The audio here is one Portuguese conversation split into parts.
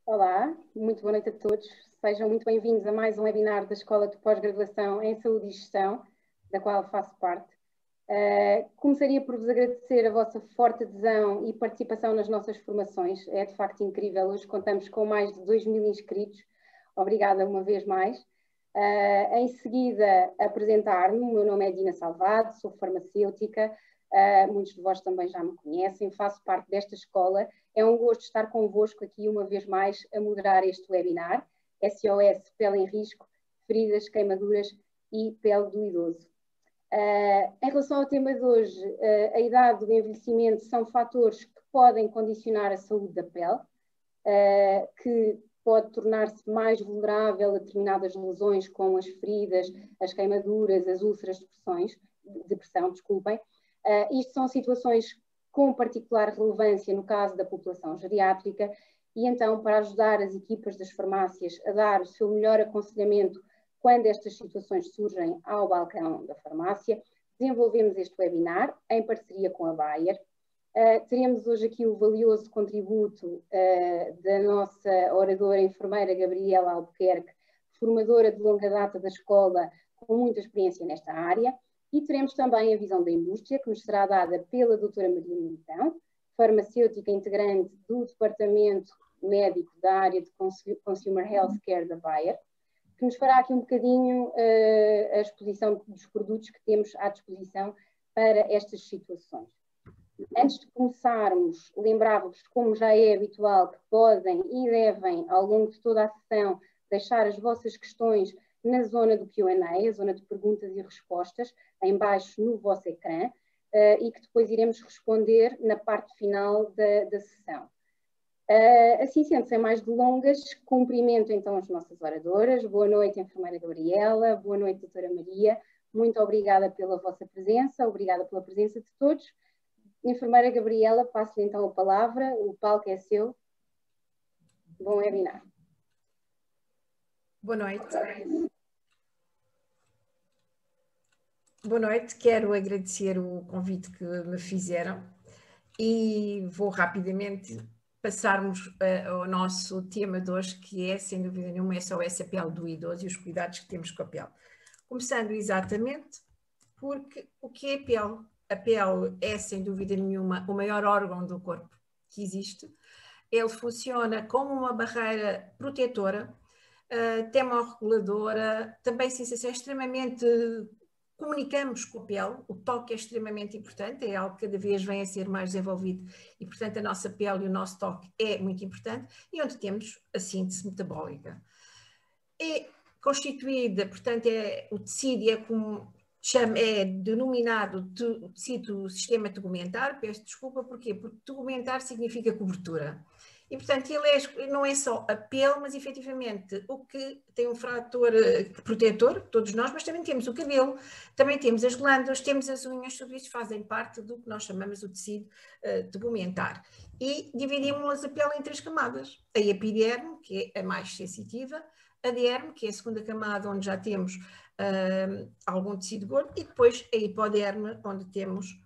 Olá, muito boa noite a todos. Sejam muito bem-vindos a mais um webinar da Escola de Pós-Graduação em Saúde e Gestão, da qual faço parte. Começaria por vos agradecer a vossa forte adesão e participação nas nossas formações. É de facto incrível. Hoje contamos com mais de 2.000 inscritos. Obrigada uma vez mais. Em seguida, apresentar-me. O meu nome é Dina Salvado, sou farmacêutica. Muitos de vós também já me conhecem, faço parte desta escola. É um gosto estar convosco aqui uma vez mais a moderar este webinar, SOS Pele em Risco, Feridas, Queimaduras e Pele do Idoso. Em relação ao tema de hoje, a idade e o envelhecimento são fatores que podem condicionar a saúde da pele, que pode tornar-se mais vulnerável a determinadas lesões, como as feridas, as queimaduras, as úlceras de pressão, desculpem. Isto são situações com particular relevância no caso da população geriátrica e então para ajudar as equipas das farmácias a dar o seu melhor aconselhamento quando estas situações surgem ao balcão da farmácia, desenvolvemos este webinar em parceria com a Bayer. Teremos hoje aqui o valioso contributo da nossa oradora enfermeira Gabriela Albuquerque, formadora de longa data da escola com muita experiência nesta área. E teremos também a visão da indústria, que nos será dada pela doutora Maria Militão, farmacêutica integrante do Departamento Médico da área de Consumer Healthcare da Bayer, que nos fará aqui um bocadinho a exposição dos produtos que temos à disposição para estas situações. Antes de começarmos, lembrava-vos, como já é habitual, que podem e devem, ao longo de toda a sessão, deixar as vossas questões na zona do Q&A, a zona de perguntas e respostas, em baixo no vosso ecrã, e que depois iremos responder na parte final da sessão. Assim sendo, sem mais delongas, cumprimento então as nossas oradoras. Boa noite, enfermeira Gabriela, boa noite, doutora Maria, muito obrigada pela vossa presença, obrigada pela presença de todos. Enfermeira Gabriela, passo-lhe então a palavra, o palco é seu. Bom webinar. Boa noite. Boa noite, quero agradecer o convite que me fizeram e vou rapidamente passarmos ao nosso tema de hoje, que é, sem dúvida nenhuma, SOS a pele do idoso e os cuidados que temos com a pele. Começando exatamente porque o que é a pele? A pele é, sem dúvida nenhuma, o maior órgão do corpo que existe. Ele funciona como uma barreira protetora, termorreguladora, também sensação extremamente... Comunicamos com a pele, o toque é extremamente importante, é algo que cada vez vem a ser mais desenvolvido e, portanto, a nossa pele e o nosso toque é muito importante e onde temos a síntese metabólica. É constituída, portanto, o tecido é denominado tecido do sistema tegumentar, peço desculpa, porquê? Porque tegumentar significa cobertura. E, portanto, ele não é só a pele, mas efetivamente o que tem um fator protetor, todos nós, mas também temos o cabelo, também temos as glândulas, temos as unhas, tudo isso fazem parte do que nós chamamos o tecido tegumentar. E dividimos a pele em 3 camadas. A epiderme, que é a mais sensitiva, a derme, que é a segunda camada, onde já temos algum tecido gordo, e depois a hipoderme, onde temos...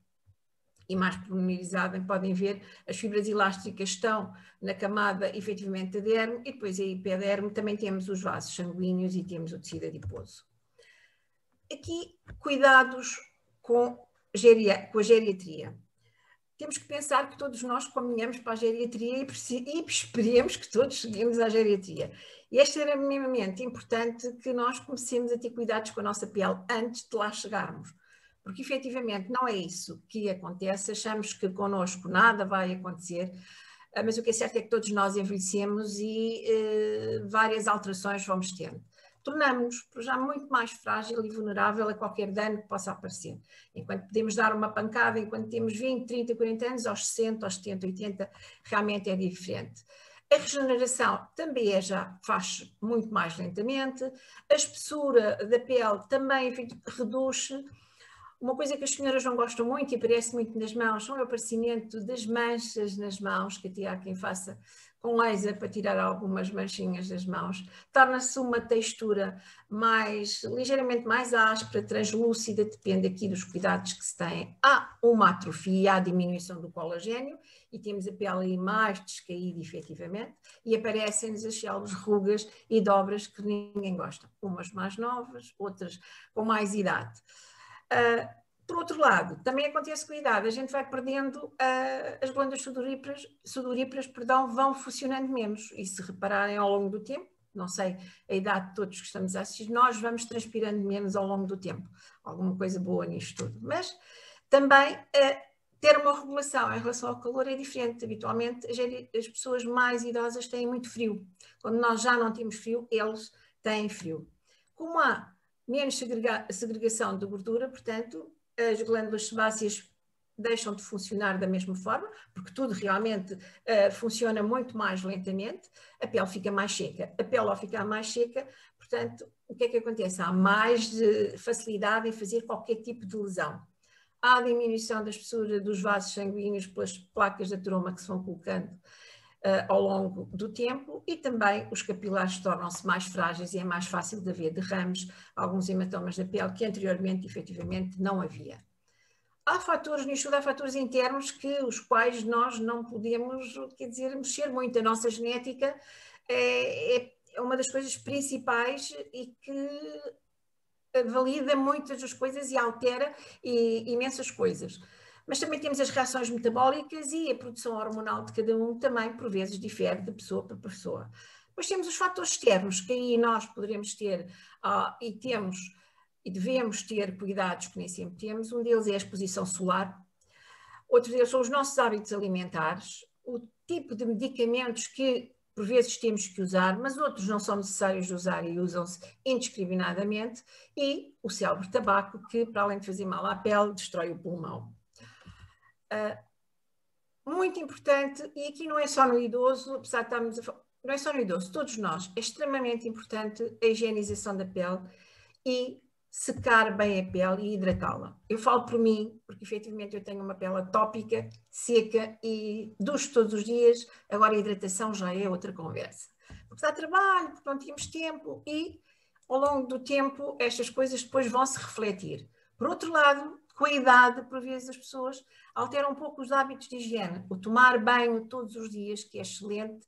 e mais pormenorizada, podem ver, as fibras elásticas estão na camada, efetivamente, da derme, e depois a epiderme também temos os vasos sanguíneos e temos o tecido adiposo. Aqui, cuidados com a geriatria. Temos que pensar que todos nós caminhamos para a geriatria e esperemos que todos cheguemos à geriatria. E é extremamente importante que nós comecemos a ter cuidados com a nossa pele antes de lá chegarmos. Porque efetivamente não é isso que acontece, achamos que connosco nada vai acontecer, mas o que é certo é que todos nós envelhecemos e várias alterações vamos tendo. Tornamos-nos já muito mais frágil e vulnerável a qualquer dano que possa aparecer. Enquanto podemos dar uma pancada, enquanto temos 20, 30, 40 anos, aos 60, aos 70, 80, realmente é diferente. A regeneração também já faz muito mais lentamente, a espessura da pele também reduz-se. Uma coisa que as senhoras não gostam muito e aparece muito nas mãos são o aparecimento das manchas nas mãos, que até há quem faça com laser para tirar algumas manchinhas das mãos. Torna-se uma textura ligeiramente mais áspera, translúcida, depende aqui dos cuidados que se têm. Há uma atrofia, há diminuição do colagênio e temos a pele aí mais descaída efetivamente e aparecem-nos as célebres rugas e dobras que ninguém gosta. Umas mais novas, outras com mais idade. Por outro lado, também acontece com a idade, a gente vai perdendo, as glândulas sudoríparas, vão funcionando menos, e se repararem ao longo do tempo, não sei a idade de todos que estamos a assistir, nós vamos transpirando menos ao longo do tempo, alguma coisa boa nisto tudo, mas também ter uma regulação em relação ao calor é diferente, habitualmente as pessoas mais idosas têm muito frio, quando nós já não temos frio, eles têm frio. Como há menos segregação de gordura, portanto, as glândulas sebáceas deixam de funcionar da mesma forma, porque tudo realmente funciona muito mais lentamente, a pele fica mais seca. A pele, ao ficar mais seca, portanto, o que é que acontece? Há mais facilidade em fazer qualquer tipo de lesão. Há a diminuição da espessura dos vasos sanguíneos pelas placas de ateroma que se vão colocando ao longo do tempo e também os capilares tornam-se mais frágeis e é mais fácil de haver derrames, alguns hematomas da pele que anteriormente efetivamente não havia. Há fatores, nisto há fatores internos os quais nós não podemos, quer dizer, mexer muito. A nossa genética é uma das coisas principais e que valida muitas das coisas e altera imensas coisas. Mas também temos as reações metabólicas e a produção hormonal de cada um também, por vezes, difere de pessoa para pessoa. Depois temos os fatores externos, que aí nós poderemos ter e temos e devemos ter cuidados que nem sempre temos. Um deles é a exposição solar, outro deles são os nossos hábitos alimentares, o tipo de medicamentos que por vezes temos que usar, mas outros não são necessários de usar e usam-se indiscriminadamente, e o célebre tabaco, que para além de fazer mal à pele, destrói o pulmão. Muito importante, e aqui não é só no idoso, apesar de estarmos a falar, não é só no idoso, todos nós, é extremamente importante a higienização da pele e secar bem a pele e hidratá-la. Eu falo por mim, porque efetivamente eu tenho uma pele atópica, seca e ducho todos os dias, agora a hidratação já é outra conversa. Porque dá trabalho, porque não tínhamos tempo e ao longo do tempo estas coisas depois vão se refletir. Por outro lado, com a idade, por vezes as pessoas alteram um pouco os hábitos de higiene. O tomar banho todos os dias, que é excelente,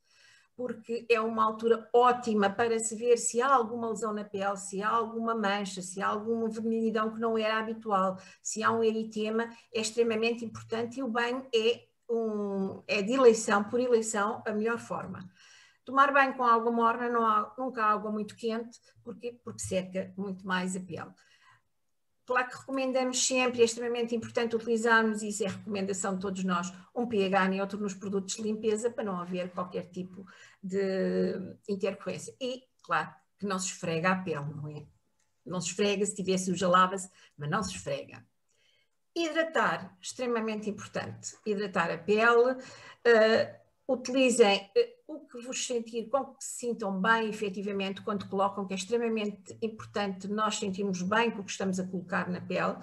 porque é uma altura ótima para se ver se há alguma lesão na pele, se há alguma mancha, se há alguma vermelhidão que não era habitual, se há um eritema, é extremamente importante e o banho é de eleição, por eleição, a melhor forma. Tomar banho com água morna, nunca água muito quente, porque seca muito mais a pele. Claro que recomendamos sempre, é extremamente importante utilizarmos, e isso é a recomendação de todos nós, um pH neutro nos produtos de limpeza para não haver qualquer tipo de intercorrência. E, claro, que não se esfrega a pele, não é? Não se esfrega, se tiver suja, lava-se, mas não se esfrega. Hidratar, extremamente importante. Hidratar a pele, utilizem o que vos sentir, com que se sintam bem efetivamente quando colocam, que é extremamente importante nós sentirmos bem com o que estamos a colocar na pele.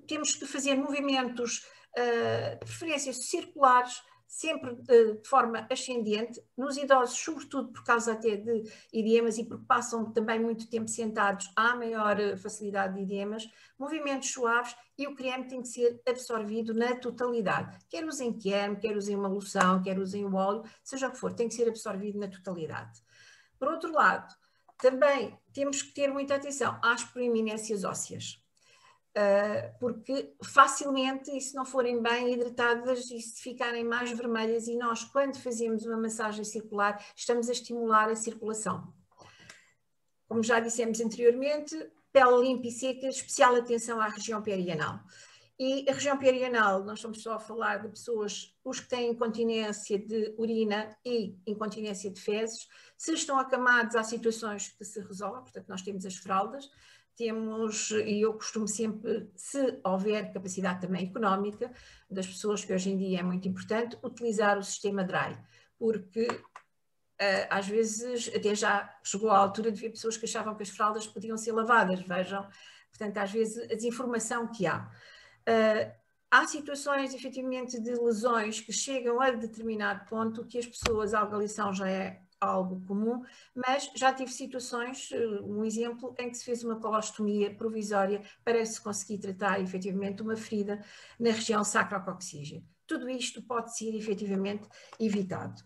Temos que fazer movimentos de preferência circulares, sempre de forma ascendente, nos idosos, sobretudo por causa até de edemas e porque passam também muito tempo sentados, há maior facilidade de edemas, movimentos suaves e o creme tem que ser absorvido na totalidade. Quer usem creme, quer usem uma loção, quer usem o óleo, seja o que for, tem que ser absorvido na totalidade. Por outro lado, também temos que ter muita atenção às proeminências ósseas. Porque facilmente, e se não forem bem hidratadas e se ficarem mais vermelhas, e nós quando fazemos uma massagem circular estamos a estimular a circulação. Como já dissemos anteriormente, pele limpa e seca, especial atenção à região perianal. E a região perianal, nós estamos só a falar de pessoas, os que têm incontinência de urina e incontinência de fezes, se estão acamados há situações que se resolvem, portanto nós temos as fraldas, temos, e eu costumo sempre, se houver capacidade também económica das pessoas, que hoje em dia é muito importante, utilizar o sistema dry, porque às vezes até já chegou à altura de ver pessoas que achavam que as fraldas podiam ser lavadas, vejam, portanto, às vezes, a desinformação que há. Há situações, efetivamente, de lesões que chegam a determinado ponto que as pessoas, a algalição já é algo comum, mas já tive situações, um exemplo, em que se fez uma colostomia provisória para se conseguir tratar, efetivamente, uma ferida na região sacrococcígea. Tudo isto pode ser, efetivamente, evitado.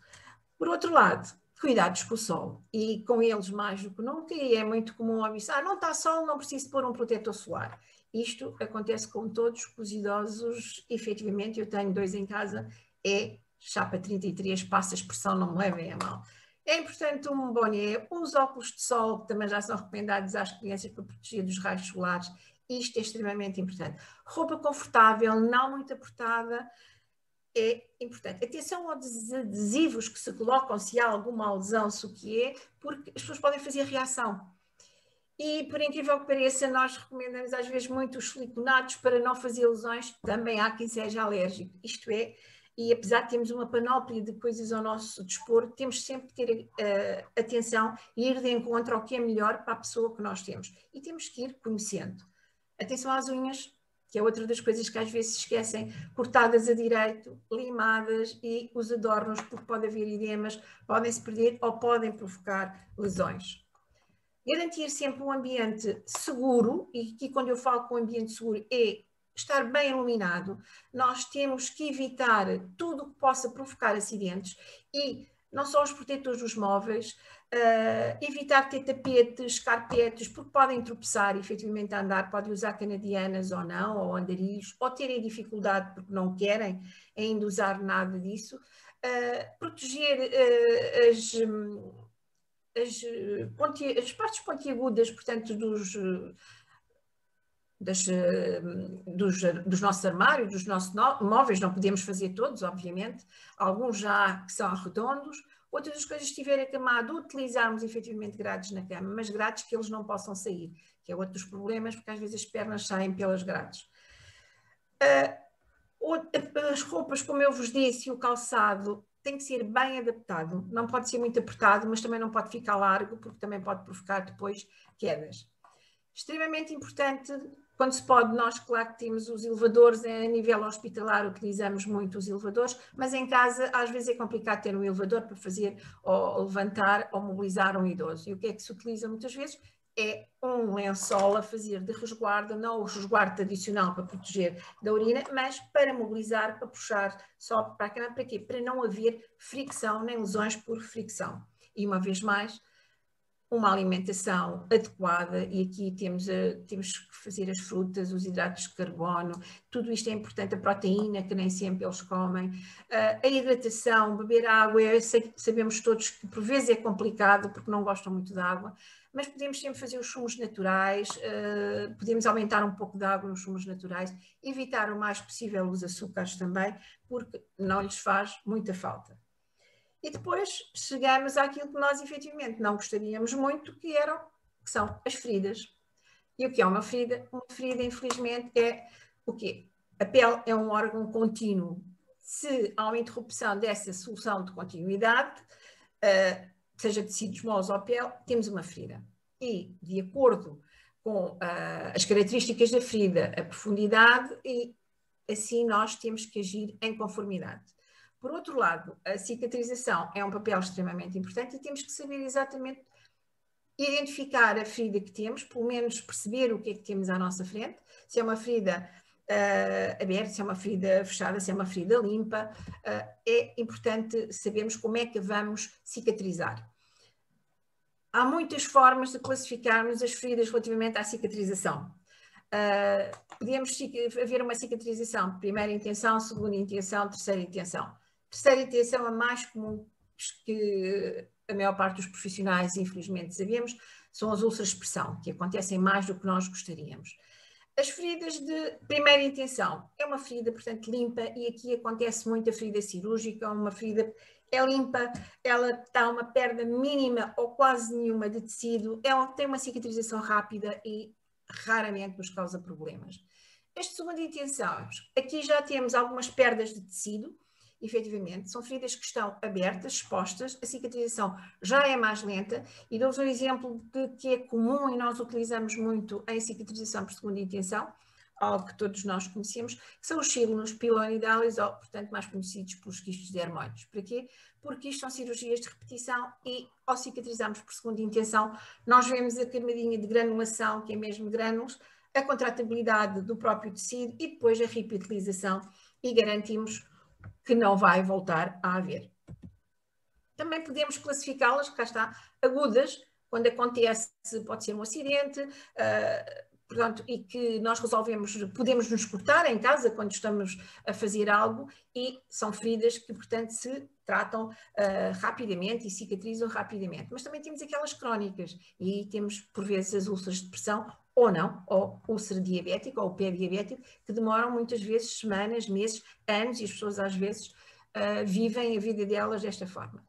Por outro lado, cuidados com o sol, e com eles mais do que nunca, e é muito comum avisar, não está sol, não preciso pôr um protetor solar. Isto acontece com todos os idosos, efetivamente, eu tenho 2 em casa, é chapa 33, passa a expressão, não me levem a mal. É importante um boné, os óculos de sol, que também já são recomendados às crianças para proteger dos raios solares, isto é extremamente importante. Roupa confortável, não muito apertada, é importante. Atenção aos adesivos que se colocam, se há alguma lesão, se o que é, porque as pessoas podem fazer reação. E, por incrível que pareça, nós recomendamos às vezes muito os siliconados para não fazer lesões. Também há quem seja alérgico. Isto é, e apesar de termos uma panóplia de coisas ao nosso dispor, temos sempre que ter atenção e ir de encontro ao que é melhor para a pessoa que nós temos. E temos que ir conhecendo. Atenção às unhas, que é outra das coisas que às vezes se esquecem, cortadas a direito, limadas, e os adornos, porque pode haver edemas, podem-se perder ou podem provocar lesões. Garantir sempre um ambiente seguro, e aqui quando eu falo com um ambiente seguro é estar bem iluminado. Nós temos que evitar tudo o que possa provocar acidentes, e não só os protetores dos móveis, evitar ter tapetes, carpetes, porque podem tropeçar efetivamente a andar, podem usar canadianas ou não, ou andarilhos, ou terem dificuldade porque não querem ainda usar nada disso. Proteger as partes pontiagudas, portanto, dos nossos armários, dos nossos móveis, não podemos fazer todos, obviamente, alguns já que são redondos. Outras das coisas, se estiver acamado, utilizarmos efetivamente grades na cama, mas grades que eles não possam sair, que é outro dos problemas, porque às vezes as pernas saem pelas grades. As roupas, como eu vos disse, o calçado tem que ser bem adaptado, não pode ser muito apertado, mas também não pode ficar largo, porque também pode provocar depois quedas. Extremamente importante, quando se pode, nós claro que temos os elevadores, a nível hospitalar utilizamos muito os elevadores, mas em casa às vezes é complicado ter um elevador para fazer ou levantar ou mobilizar um idoso. E o que é que se utiliza muitas vezes? É um lençol a fazer de resguardo, não o resguardo tradicional para proteger da urina, mas para mobilizar, para puxar só para a cama. Para quê? Para não haver fricção nem lesões por fricção. E uma vez mais, uma alimentação adequada, e aqui temos que fazer as frutas, os hidratos de carbono, tudo isto é importante, a proteína, que nem sempre eles comem, a hidratação, beber água, sabemos todos que por vezes é complicado porque não gostam muito de água, mas podemos sempre fazer os sumos naturais, podemos aumentar um pouco de água nos sumos naturais, evitar o mais possível os açúcares também, porque não lhes faz muita falta. E depois chegamos àquilo que nós efetivamente não gostaríamos muito, que são as feridas. E o que é uma ferida? Uma ferida, infelizmente, é o quê? A pele é um órgão contínuo. Se há uma interrupção dessa solução de continuidade, seja tecidos moles ou pele, temos uma ferida. E, de acordo com as características da ferida, a profundidade, e assim nós temos que agir em conformidade. Por outro lado, a cicatrização é um papel extremamente importante e temos que saber exatamente identificar a ferida que temos, pelo menos perceber o que é que temos à nossa frente, se é uma ferida aberta, se é uma ferida fechada, se é uma ferida limpa. É importante sabermos como é que vamos cicatrizar. Há muitas formas de classificarmos as feridas relativamente à cicatrização. Podemos haver uma cicatrização, primeira intenção, segunda intenção, terceira intenção. Terceira intenção, a mais comum que a maior parte dos profissionais, infelizmente, sabemos, são as úlceras de pressão, que acontecem mais do que nós gostaríamos. As feridas de primeira intenção é uma ferida, portanto, limpa, e aqui acontece muito a ferida cirúrgica, uma ferida é limpa, ela está uma perda mínima ou quase nenhuma de tecido, ela tem uma cicatrização rápida e raramente nos causa problemas. As de segunda intenção, aqui já temos algumas perdas de tecido, efetivamente, são feridas que estão abertas, expostas, a cicatrização já é mais lenta, e dou-vos um exemplo de que é comum e nós utilizamos muito em cicatrização por segunda intenção, algo que todos nós conhecemos, que são os sílons pilonidalis, ou, portanto, mais conhecidos pelos quistos dermoides. Para quê? Porque isto são cirurgias de repetição e, ao cicatrizarmos por segunda intenção, nós vemos a camadinha de granulação, que é mesmo grânulos, a contratabilidade do próprio tecido e depois a reepitelização, e garantimos que não vai voltar a haver. Também podemos classificá-las, cá está, agudas, quando acontece, pode ser um acidente, portanto, e que nós podemos nos cortar em casa quando estamos a fazer algo, e são feridas que, portanto, se tratam rapidamente e cicatrizam rapidamente. Mas também temos aquelas crónicas, e aí temos, por vezes, as úlceras de pressão, ou não, ou úlcera diabética, ou pé diabético, que demoram muitas vezes semanas, meses, anos, e as pessoas às vezes vivem a vida delas desta forma.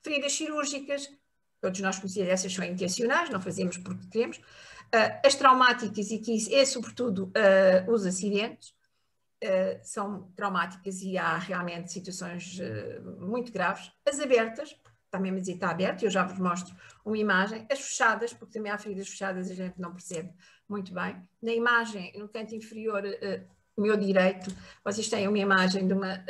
Feridas cirúrgicas, todos nós conhecemos, essas são intencionais, não fazemos porque queremos. As traumáticas, e que é sobretudo os acidentes, são traumáticas e há realmente situações muito graves. As abertas, também me dizer está aberto, eu já vos mostro uma imagem. As fechadas, porque também há feridas fechadas, a gente não percebe muito bem. Na imagem, no canto inferior, meu direito, vocês têm uma imagem de uma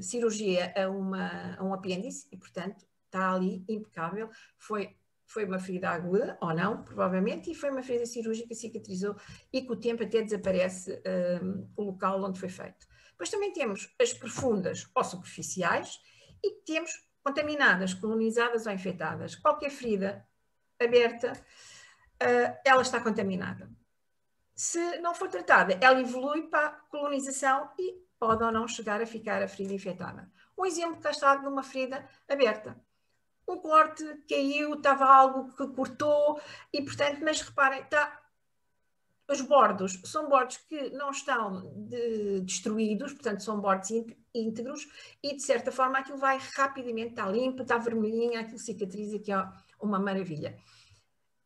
cirurgia a um apêndice, e portanto está ali impecável. Foi uma ferida aguda, ou não, provavelmente, e foi uma ferida cirúrgica, cicatrizou, e com o tempo até desaparece o local onde foi feito. Depois também temos as profundas ou superficiais, e temos contaminadas, colonizadas ou infectadas. Qualquer ferida aberta, ela está contaminada. Se não for tratada, ela evolui para a colonização e pode ou não chegar a ficar a ferida infectada. Um exemplo cá está de uma ferida aberta. Um corte, caiu, estava algo que cortou, e portanto, mas reparem, os bordos são bordos que não estão destruídos, portanto são bordos íntegros, e de certa forma aquilo vai rapidamente, está limpo, está vermelhinha, aquilo cicatriza, que é uma maravilha.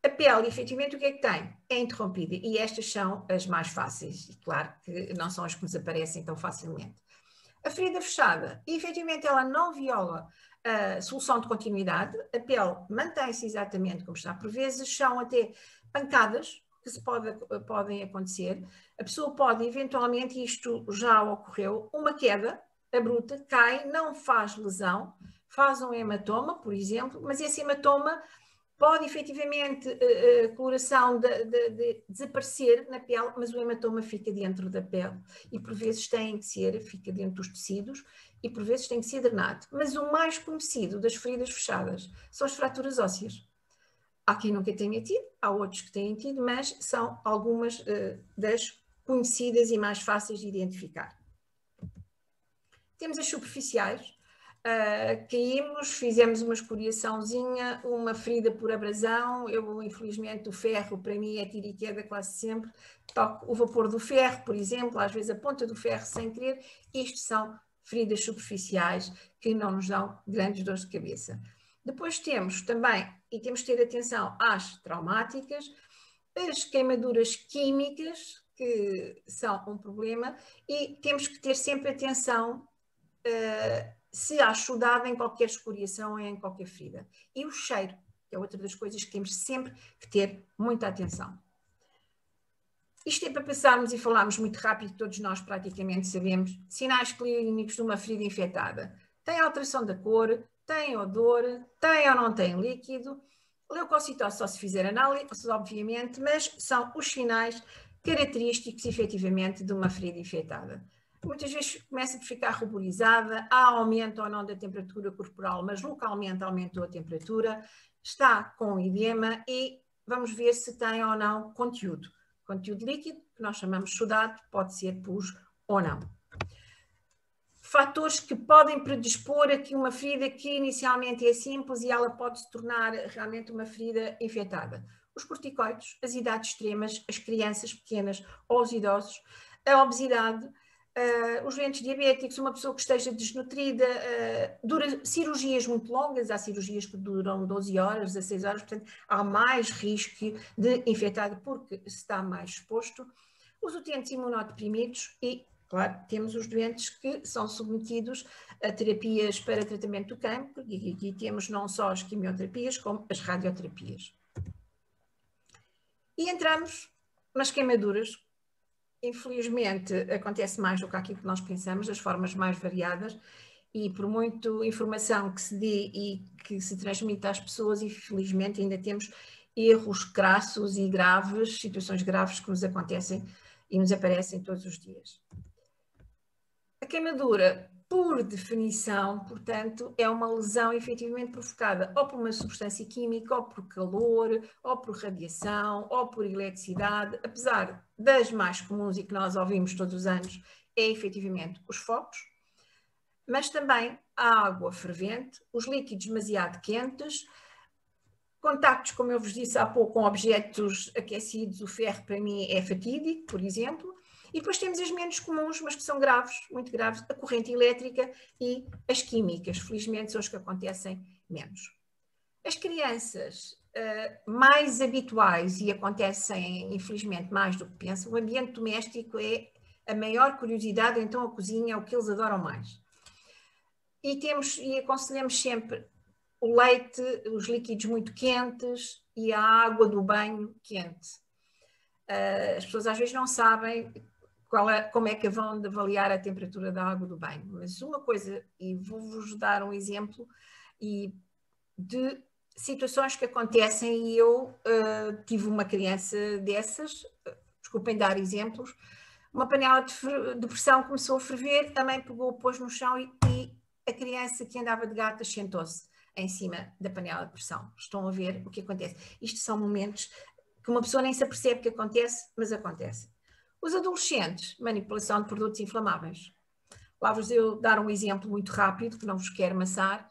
A pele, efetivamente, o que é que tem? É interrompida, e estas são as mais fáceis, e claro que não são as que nos aparecem tão facilmente. A ferida fechada, efetivamente, ela não viola a solução de continuidade, a pele mantém-se exatamente como está. Por vezes são até pancadas que podem acontecer. A pessoa pode, eventualmente, isto já ocorreu, uma queda abrupta, cai, não faz lesão, faz um hematoma, por exemplo, mas esse hematoma pode efetivamente a coloração de desaparecer na pele, mas o hematoma fica dentro da pele, e por vezes fica dentro dos tecidos, e por vezes tem que ser drenado. Mas o mais conhecido das feridas fechadas são as fraturas ósseas. Há quem nunca tenha tido, há outros que têm tido, mas são algumas das conhecidas e mais fáceis de identificar. Temos as superficiais. Caímos, fizemos uma escoriaçãozinha, uma ferida por abrasão. Eu, infelizmente, o ferro para mim é tiro e queda quase sempre. Toco o vapor do ferro, por exemplo, às vezes a ponta do ferro sem querer. Isto são feridas superficiais que não nos dão grandes dores de cabeça. Depois temos também, e temos que ter atenção às traumáticas, as queimaduras químicas, que são um problema, e temos que ter sempre atenção se há exudado em qualquer escoriação ou em qualquer ferida. E o cheiro, que é outra das coisas que temos sempre que ter muita atenção. Isto é para passarmos e falarmos muito rápido, todos nós praticamente sabemos. Sinais clínicos de uma ferida infectada. Tem alteração da cor, tem odor, tem ou não tem líquido. Leucocitose só se fizer análise, obviamente, mas são os sinais característicos, efetivamente, de uma ferida infectada. Muitas vezes começa por ficar ruborizada, há aumento ou não da temperatura corporal, mas localmente aumentou a temperatura, está com edema, e vamos ver se tem ou não conteúdo. Conteúdo líquido, que nós chamamos de exudado, pode ser pus ou não. Fatores que podem predispor a que uma ferida que inicialmente é simples e ela pode se tornar realmente uma ferida infectada. Os corticoides, as idades extremas, as crianças pequenas ou os idosos, a obesidade, os doentes diabéticos, uma pessoa que esteja desnutrida, cirurgias muito longas, há cirurgias que duram 12 horas, 16 horas, portanto há mais risco de infectado porque está mais exposto. Os utentes imunodeprimidos e Claro, temos os doentes que são submetidos a terapias para tratamento do cancro, e aqui temos não só as quimioterapias, como as radioterapias. E entramos nas queimaduras. Infelizmente, acontece mais do que aquilo que nós pensamos, das formas mais variadas, e por muita informação que se dê e que se transmita às pessoas, infelizmente ainda temos erros crassos e graves, situações graves que nos acontecem e nos aparecem todos os dias. A queimadura, por definição, portanto, é uma lesão efetivamente provocada ou por uma substância química, ou por calor, ou por radiação, ou por eletricidade, apesar das mais comuns e que nós ouvimos todos os anos, é efetivamente os fogos, mas também a água fervente, os líquidos demasiado quentes, contactos, como eu vos disse há pouco, com objetos aquecidos, o ferro para mim é fatídico, por exemplo. E depois temos as menos comuns, mas que são graves, muito graves, a corrente elétrica e as químicas. Felizmente são as que acontecem menos. As crianças mais habituais e acontecem, infelizmente, mais do que pensam, o ambiente doméstico é a maior curiosidade, então a cozinha é o que eles adoram mais. E aconselhamos sempre o leite, os líquidos muito quentes e a água do banho quente. As pessoas às vezes não sabem como é que vão avaliar a temperatura da água do banho, mas uma coisa, e vou-vos dar um exemplo de situações que acontecem, e eu tive uma criança dessas, desculpem dar exemplos, uma panela de pressão começou a ferver, a mãe pegou, pôs no chão e a criança que andava de gatas sentou-se em cima da panela de pressão. Estão a ver o que acontece. Isto são momentos que uma pessoa nem se apercebe que acontece, mas acontece. Os adolescentes, manipulação de produtos inflamáveis. Lá vos eu dar um exemplo muito rápido, que não vos quero amassar.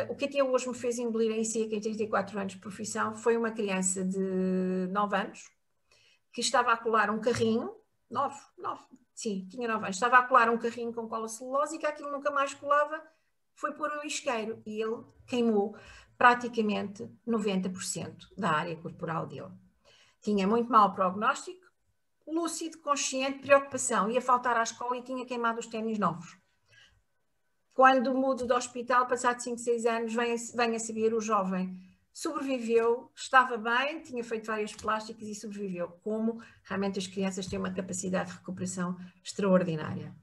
O que até hoje me fez engolir em si, que em 34 anos de profissão, foi uma criança de 9 anos, que estava a colar um carrinho, 9, sim, tinha 9 anos, estava a colar um carrinho com cola celulósica, aquilo nunca mais colava, foi pôr um isqueiro e ele queimou praticamente 90% da área corporal dele. Tinha muito mau prognóstico, lúcido, consciente, preocupação, ia faltar à escola e tinha queimado os ténis novos. Quando mudo de hospital, passado 5, 6 anos, venho a saber, o jovem sobreviveu, estava bem, tinha feito várias plásticas e sobreviveu. Como realmente as crianças têm uma capacidade de recuperação extraordinária.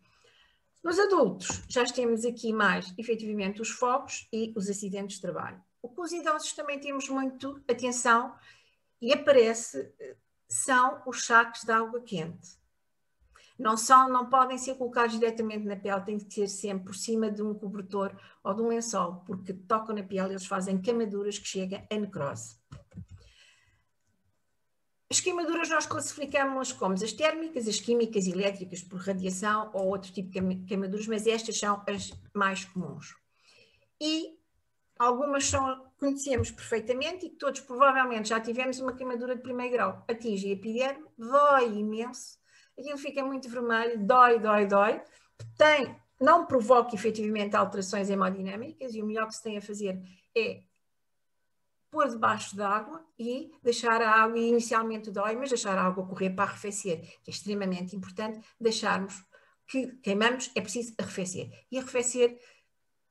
Nos adultos, já temos aqui mais, efetivamente, os fogos e os acidentes de trabalho. O que os idosos também temos muito atenção e aparece, são os sacos de água quente. Não podem ser colocados diretamente na pele, tem que ser sempre por cima de um cobertor ou de um lençol, porque tocam na pele e eles fazem queimaduras que chegam a necrose. As queimaduras nós classificamos como as térmicas, as químicas, elétricas por radiação ou outro tipo de queimaduras, mas estas são as mais comuns. E algumas conhecemos perfeitamente e que todos provavelmente já tivemos uma queimadura de primeiro grau. Atinge a epiderme, dói imenso, aquilo fica muito vermelho, dói. Não provoca efetivamente alterações hemodinâmicas e o melhor que se tem a fazer é pôr debaixo d'água e deixar a água, e inicialmente dói, mas deixar a água correr para arrefecer, que é extremamente importante deixarmos que queimamos, é preciso arrefecer. E arrefecer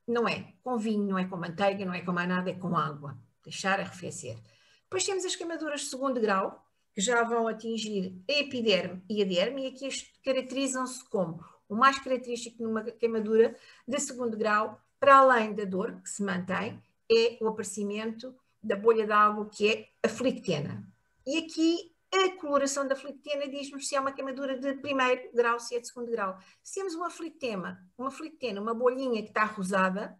não é com vinho, não é com manteiga, não é com mais nada, é com água. Deixar arrefecer. Depois temos as queimaduras de segundo grau, que já vão atingir a epiderme e a derme, e aqui caracterizam-se como o mais característico numa queimadura de segundo grau, para além da dor que se mantém, é o aparecimento da bolha de água, que é a flictena. E aqui a coloração da flictena diz-nos se é uma queimadura de primeiro grau, se é de segundo grau. Se temos uma flictena, uma bolhinha que está rosada,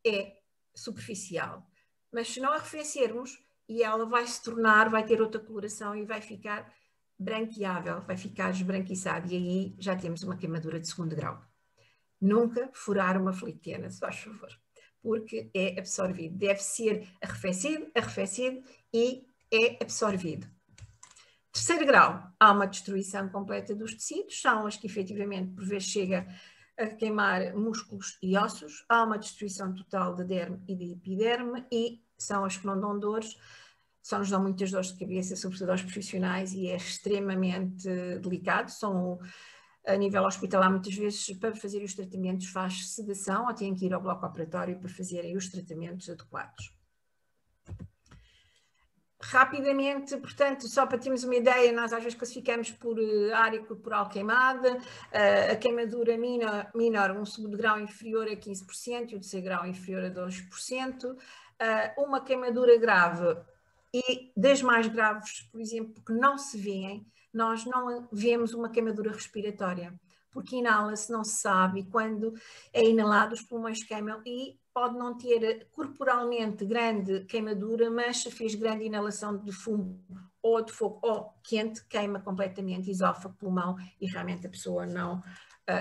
é superficial. Mas se não arrefecermos, e ela vai se tornar, vai ter outra coloração e vai ficar branqueável, vai ficar esbranquiçada, e aí já temos uma queimadura de segundo grau. Nunca furar uma flictena, se faz favor, porque é absorvido. Deve ser arrefecido e é absorvido. Terceiro grau, há uma destruição completa dos tecidos, são as que efetivamente por vezes chega a queimar músculos e ossos, há uma destruição total da derme e da epiderme e são as que não dão dores, só nos dão muitas dores de cabeça, sobretudo aos profissionais, e é extremamente delicado. a nível hospitalar, muitas vezes, para fazer os tratamentos, faz sedação ou têm que ir ao bloco operatório para fazerem os tratamentos adequados. Rapidamente, portanto, só para termos uma ideia, nós às vezes classificamos por área corporal queimada, a queimadura menor, um segundo grau inferior a 15% e o terceiro grau inferior a 2%, uma queimadura grave e das mais graves, por exemplo, que não se vêem, nós não vemos uma queimadura respiratória, porque inala-se, não se sabe, e quando é inalado os pulmões queimam e pode não ter corporalmente grande queimadura, mas se fez grande inalação de fumo ou de fogo ou quente, queima completamente esófago, pulmão e realmente a pessoa não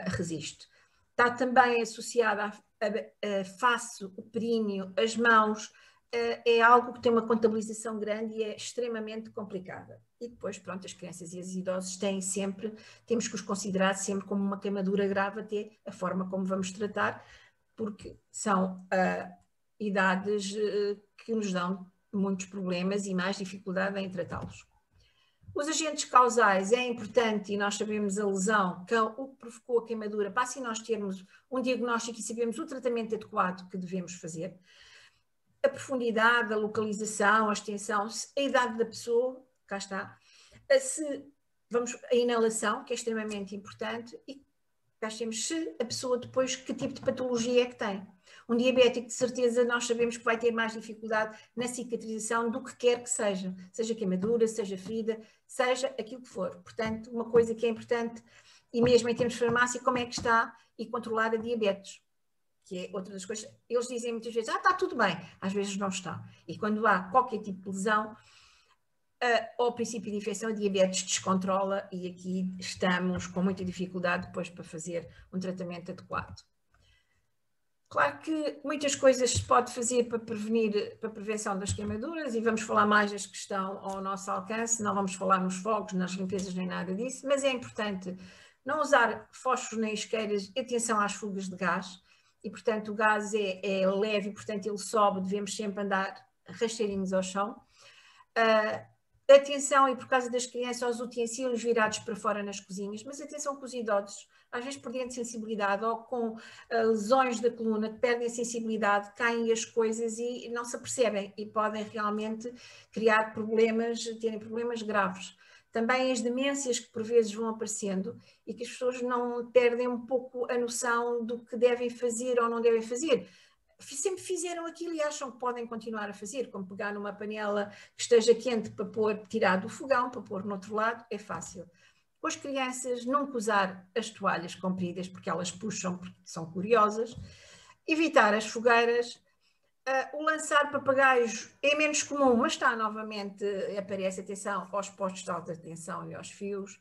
resiste. Está também associada a face, o períneo, as mãos, é algo que tem uma contabilização grande e é extremamente complicada. E depois, pronto, as crianças e os idosos temos que os considerar sempre como uma queimadura grave, até a forma como vamos tratar, porque são idades que nos dão muitos problemas e mais dificuldade em tratá-los. Os agentes causais, é importante, e nós sabemos a lesão, o que provocou a queimadura, para assim nós termos um diagnóstico e sabemos o tratamento adequado que devemos fazer. A profundidade, a localização, a extensão, a idade da pessoa, cá está, a inalação, que é extremamente importante, e cá temos se a pessoa depois que tipo de patologia é que tem. Um diabético, de certeza, nós sabemos que vai ter mais dificuldade na cicatrização do que quer que seja queimadura, seja ferida, seja aquilo que for. Portanto, uma coisa que é importante, e mesmo em termos de farmácia, como é que está e controlar a diabetes, que é outra das coisas. Eles dizem muitas vezes, está tudo bem, às vezes não está. E quando há qualquer tipo de lesão, ao princípio de infecção, a diabetes descontrola e aqui estamos com muita dificuldade depois para fazer um tratamento adequado. Claro que muitas coisas se pode fazer para prevenir, para a prevenção das queimaduras, e vamos falar mais das que estão ao nosso alcance, não vamos falar nos fogos, nas limpezas nem nada disso, mas é importante não usar fósforos nem isqueiras, atenção às fugas de gás, e portanto o gás é leve, e portanto ele sobe, devemos sempre andar rasteirinhos ao chão. Atenção, e por causa das crianças, aos utensílios virados para fora nas cozinhas, mas atenção com os idosos, às vezes perdendo sensibilidade ou com lesões da coluna que perdem a sensibilidade, caem as coisas e não se apercebem e podem realmente criar problemas, terem problemas graves. Também as demências que por vezes vão aparecendo e que as pessoas não perdem um pouco a noção do que devem fazer ou não devem fazer. Sempre fizeram aquilo e acham que podem continuar a fazer, como pegar numa panela que esteja quente para tirar do fogão, para pôr no outro lado, é fácil. Com as crianças, nunca usar as toalhas compridas, porque elas puxam, porque são curiosas. Evitar as fogueiras. O lançar papagaios é menos comum, mas está novamente, aparece atenção aos postos de alta tensão e aos fios.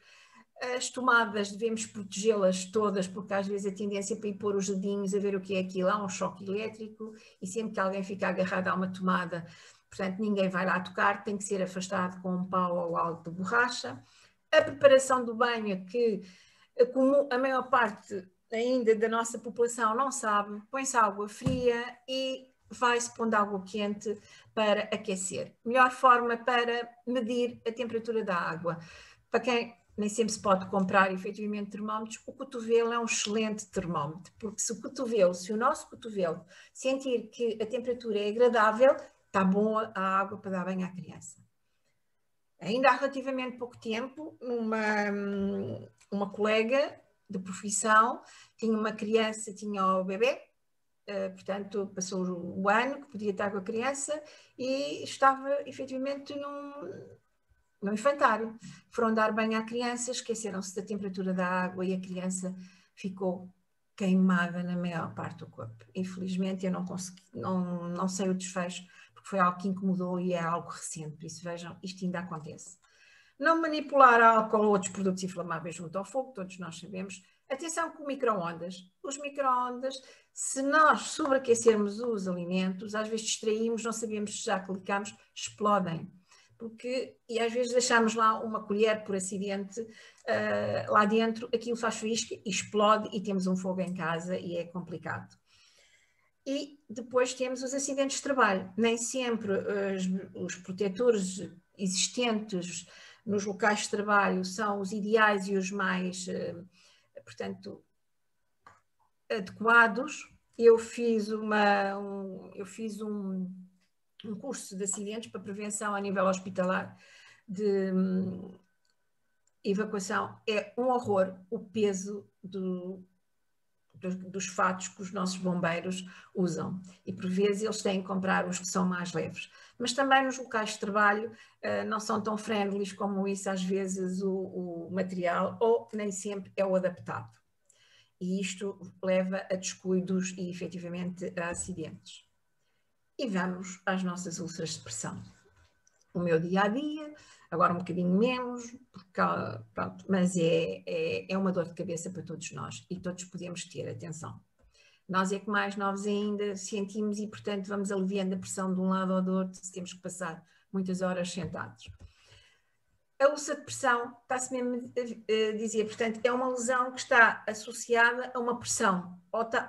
As tomadas devemos protegê-las todas, porque às vezes a tendência para ir pôr os dedinhos a ver o que é aquilo, há um choque elétrico e sempre que alguém fica agarrado a uma tomada, portanto ninguém vai lá tocar, tem que ser afastado com um pau ou algo de borracha. A preparação do banho, que como a maior parte ainda da nossa população não sabe, põe-se água fria e vai-se pondo água quente para aquecer. Melhor forma para medir a temperatura da água. Para quem nem sempre se pode comprar efetivamente termómetros, o cotovelo é um excelente termómetro, porque se o nosso cotovelo sentir que a temperatura é agradável, está boa a água para dar banho à criança. Ainda há relativamente pouco tempo, uma colega de profissão tinha uma criança, tinha o bebê, portanto passou o ano que podia estar com a criança e estava efetivamente no infantário. Foram dar banho à criança, esqueceram-se da temperatura da água e a criança ficou queimada na maior parte do corpo. Infelizmente eu não sei o desfecho, porque foi algo que incomodou e é algo recente, por isso vejam, isto ainda acontece. Não manipular álcool ou outros produtos inflamáveis junto ao fogo, todos nós sabemos. Atenção com micro-ondas. Os micro-ondas, se nós sobreaquecermos os alimentos, às vezes distraímos, não sabemos se já clicamos, explodem. E às vezes deixamos lá uma colher por acidente lá dentro, aquilo faz faísca e explode e temos um fogo em casa e é complicado. E depois temos os acidentes de trabalho. Nem sempre os protetores existentes nos locais de trabalho são os ideais e os mais portanto, adequados. Eu fiz um curso de acidentes para prevenção a nível hospitalar de evacuação. É um horror o peso dos fatos que os nossos bombeiros usam, e por vezes eles têm que comprar os que são mais leves. Mas também nos locais de trabalho não são tão friendly como isso às vezes o material, ou nem sempre é o adaptado. E isto leva a descuidos e efetivamente a acidentes. E vamos às nossas úlceras de pressão. O meu dia-a-dia, agora um bocadinho menos, porque, pronto, mas é uma dor de cabeça para todos nós e todos podemos ter, atenção. Nós é que mais novos ainda sentimos e, portanto, vamos aliviando a pressão de um lado ou do outro se temos que passar muitas horas sentados. A úlcera de pressão, está-se mesmo a dizer, portanto, é uma lesão que está associada a uma pressão,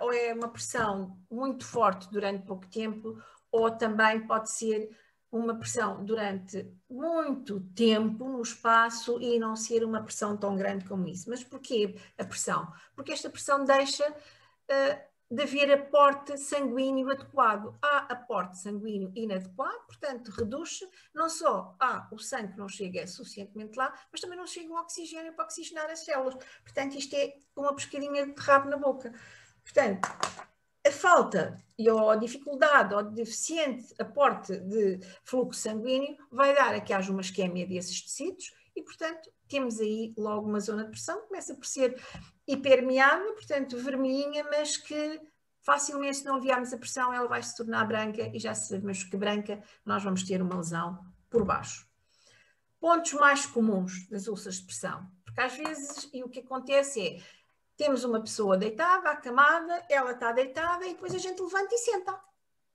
ou é uma pressão muito forte durante pouco tempo, ou também pode ser uma pressão durante muito tempo no espaço e não ser uma pressão tão grande como isso. Mas porquê a pressão? Porque esta pressão deixa de haver aporte sanguíneo adequado. Há aporte sanguíneo inadequado, portanto, reduz-se, não só o sangue que não chega suficientemente lá, mas também não chega o oxigênio para oxigenar as células. Portanto, isto é uma pescadinha de rabo na boca. Portanto, a falta ou a dificuldade ou deficiente aporte de fluxo sanguíneo vai dar a que haja uma isquemia desses tecidos e, portanto, temos aí logo uma zona de pressão, começa por ser hipermeável, portanto, vermelhinha, mas que facilmente, se não aliviarmos a pressão, ela vai se tornar branca e já sabemos que branca nós vamos ter uma lesão por baixo. Pontos mais comuns das úlceras de pressão, porque às vezes, e o que acontece é, temos uma pessoa deitada, acamada, ela está deitada e depois a gente levanta e senta.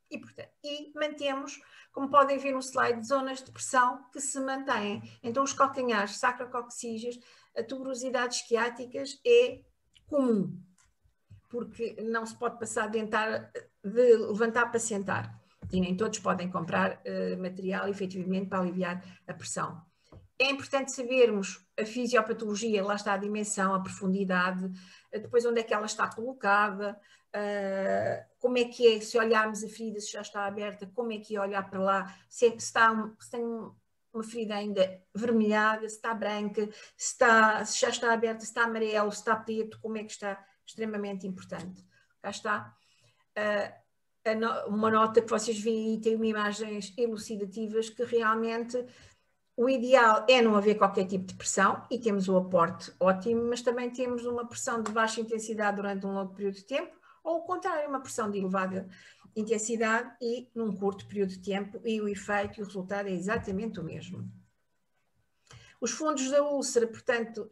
E, portanto, mantemos, como podem ver no slide, zonas de pressão que se mantêm. Então, os calcanhares, sacrococcígeas, a tuberosidade isquiáticas é comum, porque não se pode passar de levantar para sentar. E nem todos podem comprar material, efetivamente, para aliviar a pressão. É importante sabermos a fisiopatologia, lá está a dimensão, a profundidade, depois onde é que ela está colocada, como é que é, se olharmos a ferida, se já está aberta, como é que é olhar para lá, se tem uma ferida ainda vermelhada, se está branca, se já está aberta, se está amarelo, se está preto, como é que está, extremamente importante. Cá está. Uma nota que vocês veem aí, tem imagens elucidativas que realmente o ideal é não haver qualquer tipo de pressão e temos o aporte ótimo, mas também temos uma pressão de baixa intensidade durante um longo período de tempo, ou o contrário, uma pressão de elevada intensidade e num curto período de tempo, e o efeito e o resultado é exatamente o mesmo. Os fundos da úlcera, portanto,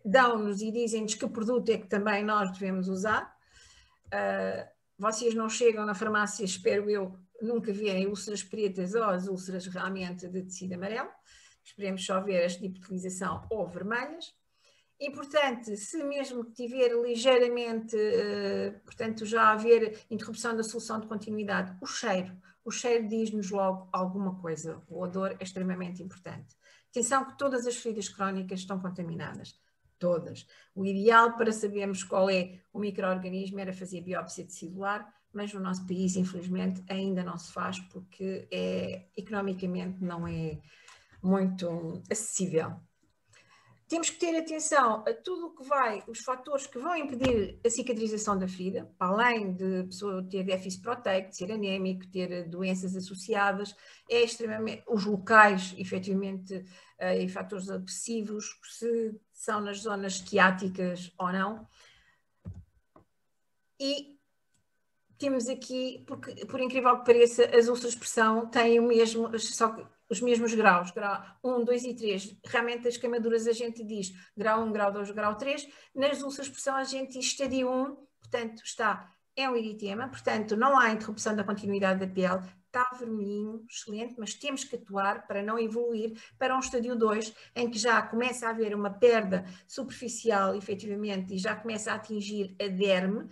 dão-nos e dizem-nos que produto é que também nós devemos usar. Vocês não chegam na farmácia, espero eu, nunca verem úlceras pretas ou as úlceras realmente de tecido amarelo. Esperemos só ver as de hipotelização ou vermelhas. Importante, se mesmo que tiver ligeiramente, portanto, já haver interrupção da solução de continuidade, o cheiro diz-nos logo alguma coisa. O odor é extremamente importante. Atenção que todas as feridas crónicas estão contaminadas. Todas. O ideal para sabermos qual é o micro-organismo era fazer biópsia tecidular, mas no nosso país, infelizmente, ainda não se faz porque economicamente não é muito acessível. Temos que ter atenção a tudo o que os fatores que vão impedir a cicatrização da ferida, para além de a pessoa ter déficit proteico, de ser anémico, ter doenças associadas, é extremamente, os locais, efetivamente, e fatores agressivos, se são nas zonas esquiáticas ou não. E temos aqui, porque por incrível que pareça, as úlceras de pressão têm os mesmos graus, grau 1, 2 e 3. Realmente as queimaduras a gente diz grau 1, grau 2, grau 3. Nas úlceras de pressão a gente diz estadio 1, portanto é um eritema, portanto não há interrupção da continuidade da pele, está vermelhinho, excelente, mas temos que atuar para não evoluir para um estádio 2, em que já começa a haver uma perda superficial, efetivamente, e já começa a atingir a derme,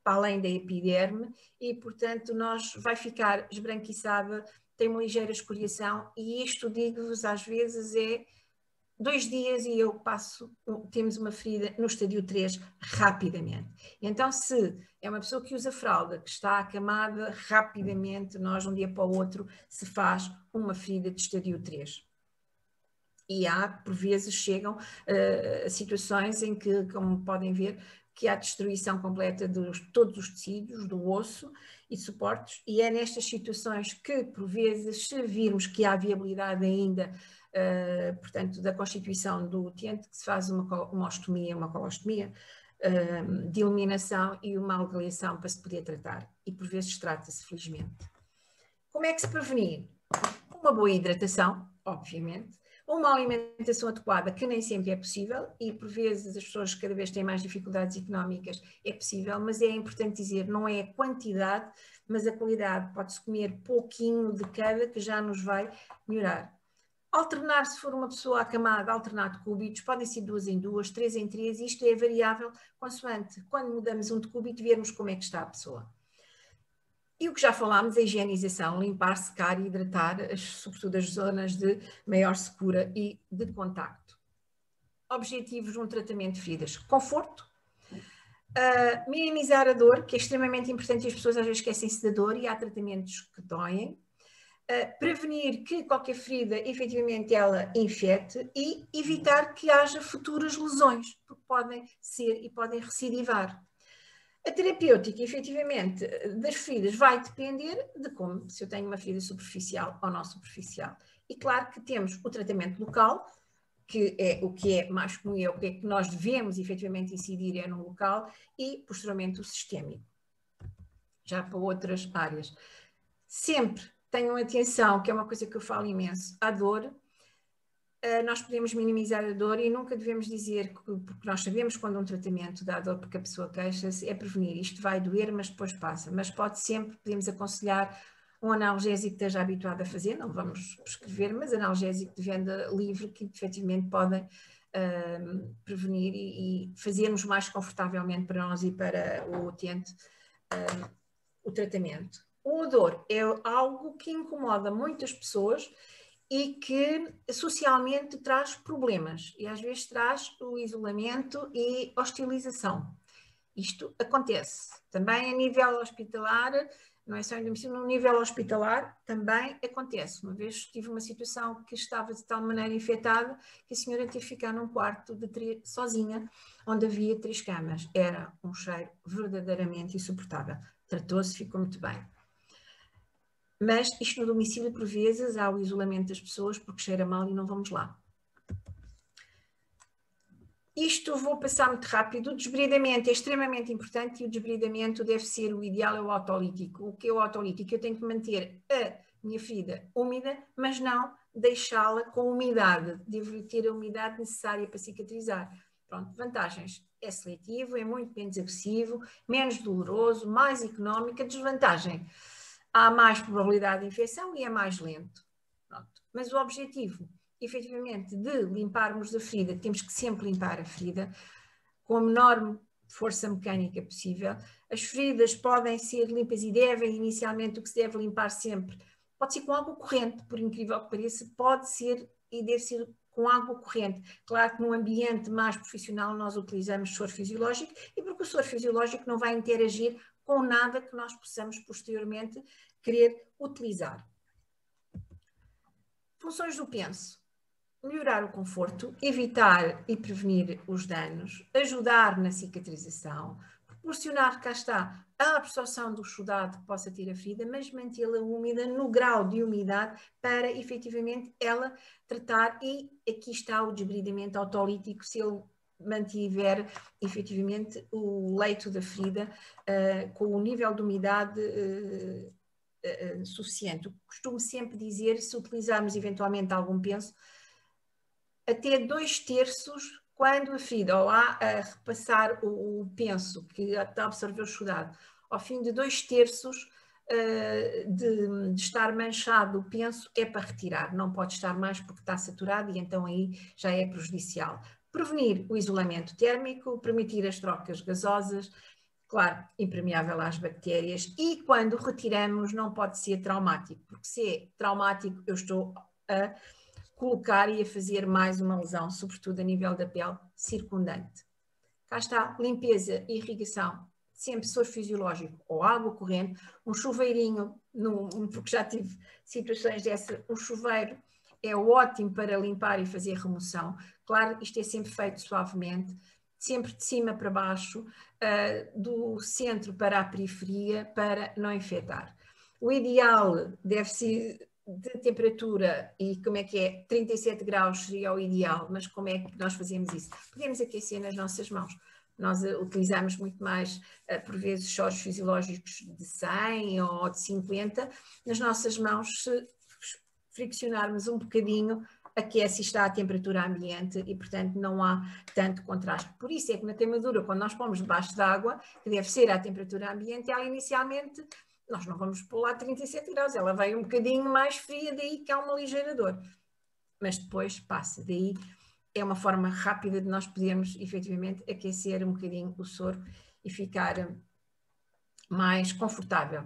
para além da epiderme, e portanto vai ficar esbranquiçada, tem uma ligeira escoriação, e isto, digo-vos, às vezes é 2 dias e temos uma ferida no estadio 3 rapidamente. Então, se é uma pessoa que usa fralda, que está acamada, rapidamente, nós de um dia para o outro, se faz uma ferida de estadio 3. E há, por vezes, chegam a situações em que, como podem ver, que há destruição completa de todos os tecidos, do osso e suportes, e é nestas situações que, por vezes, se virmos que há viabilidade ainda, portanto, da constituição do utente, que se faz uma ostomia, uma colostomia, de eliminação e uma alveolação para se poder tratar. E, por vezes, trata-se, felizmente. Como é que se prevenir? Uma boa hidratação, obviamente. Uma alimentação adequada, que nem sempre é possível, e por vezes as pessoas cada vez têm mais dificuldades económicas, é possível, mas é importante dizer, não é a quantidade, mas a qualidade. Pode-se comer pouquinho de cada, que já nos vai melhorar. Alternar, se for uma pessoa acamada, alternar de cúbitos, podem ser 2 em 2, 3 em 3, isto é variável consoante. Quando mudamos um de cúbito, vermos como é que está a pessoa. E o que já falámos, a higienização, limpar, secar e hidratar, sobretudo as zonas de maior secura e de contacto. Objetivos de um tratamento de feridas: conforto, minimizar a dor, que é extremamente importante, e as pessoas às vezes esquecem-se da dor e há tratamentos que doem. Prevenir que qualquer ferida, efetivamente, ela infecte e evitar que haja futuras lesões, porque podem ser e podem recidivar. A terapêutica, efetivamente, das feridas vai depender de como, se eu tenho uma ferida superficial ou não superficial. E claro que temos o tratamento local, que é o que é mais comum, é o que é que nós devemos efetivamente incidir no local, e posteriormente o sistémico, já para outras áreas. Sempre tenham atenção, que é uma coisa que eu falo imenso, à dor. Nós podemos minimizar a dor e nunca devemos dizer, porque nós sabemos quando um tratamento dá dor porque a pessoa queixa-se, é prevenir, isto vai doer, mas depois passa. Mas podemos aconselhar um analgésico que esteja habituado a fazer, não vamos prescrever, mas analgésico de venda livre, que efetivamente podem prevenir e fazermos mais confortavelmente para nós e para o utente o tratamento. O odor é algo que incomoda muitas pessoas e que socialmente traz problemas, e às vezes traz o isolamento e hostilização. Isto acontece também a nível hospitalar, não é só em domicílio, no nível hospitalar também acontece. Uma vez tive uma situação que estava de tal maneira infectada que a senhora teve que ficar num quarto sozinha, onde havia 3 camas. Era um cheiro verdadeiramente insuportável. Tratou-se, ficou muito bem. Mas isto no domicílio, por vezes, há o isolamento das pessoas porque cheira mal e não vamos lá. Isto vou passar muito rápido. O desbridamento é extremamente importante e o desbridamento deve ser, o ideal é o autolítico. O que é o autolítico? Eu tenho que manter a minha ferida úmida, mas não deixá-la com umidade. Devo ter a umidade necessária para cicatrizar. Pronto, vantagens. É seletivo, é muito menos agressivo, menos doloroso, mais económico. A desvantagem: há mais probabilidade de infecção e é mais lento. Pronto. Mas o objetivo, efetivamente, de limparmos a ferida, temos que sempre limpar a ferida com a menor força mecânica possível. As feridas podem ser limpas e devem, inicialmente, o que se deve limpar sempre, pode ser com água corrente, por incrível que pareça, pode ser e deve ser com água corrente. Claro que num ambiente mais profissional nós utilizamos soro fisiológico, e porque o soro fisiológico não vai interagir com nada que nós possamos posteriormente querer utilizar. Funções do penso: melhorar o conforto, evitar e prevenir os danos, ajudar na cicatrização, proporcionar, cá está, a absorção do exudado que possa ter a ferida, mas mantê-la úmida no grau de umidade para efetivamente ela tratar. E aqui está o desbridamento autolítico, se ele mantiver efetivamente o leito da ferida com o nível de umidade suficiente. Costumo sempre dizer, se utilizarmos eventualmente algum penso, até 2/3, quando a ferida, ou há a repassar o penso que está a absorver o exudado, ao fim de 2/3 de estar manchado o penso, é para retirar, não pode estar mais porque está saturado e então aí já é prejudicial. Prevenir o isolamento térmico, permitir as trocas gasosas, claro, impermeável às bactérias, e quando retiramos não pode ser traumático, porque se é traumático eu estou a colocar e a fazer mais uma lesão, sobretudo a nível da pele circundante. Cá está, limpeza e irrigação, sempre soro fisiológico ou água corrente, um chuveirinho, porque já tive situações dessa, um chuveiro é ótimo para limpar e fazer remoção. Claro, isto é sempre feito suavemente, sempre de cima para baixo, do centro para a periferia, para não infectar. O ideal deve ser de temperatura, e como é que é? 37 graus seria o ideal, mas como é que nós fazemos isso? Podemos aquecer nas nossas mãos. Nós utilizamos muito mais, por vezes, choros fisiológicos de 100 ou de 50. Nas nossas mãos, se friccionarmos um bocadinho, aquece e está à temperatura ambiente e, portanto, não há tanto contraste. Por isso é que na queimadura, quando nós pomos debaixo d'água, que deve ser à temperatura ambiente, ela inicialmente, nós não vamos pôr lá 37 graus, ela vai um bocadinho mais fria, daí que há uma ligeira dor. Mas depois passa, daí é uma forma rápida de nós podermos, efetivamente, aquecer um bocadinho o soro e ficar mais confortável.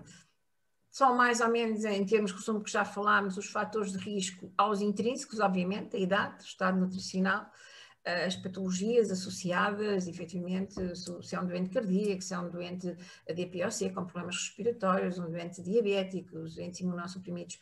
São mais ou menos, em termos de consumo que já falámos, os fatores de risco aos intrínsecos, obviamente, a idade, o estado nutricional, as patologias associadas, efetivamente, se é um doente cardíaco, se é um doente DPOC, com problemas respiratórios, um doente diabético, os doentes imunossuprimidos,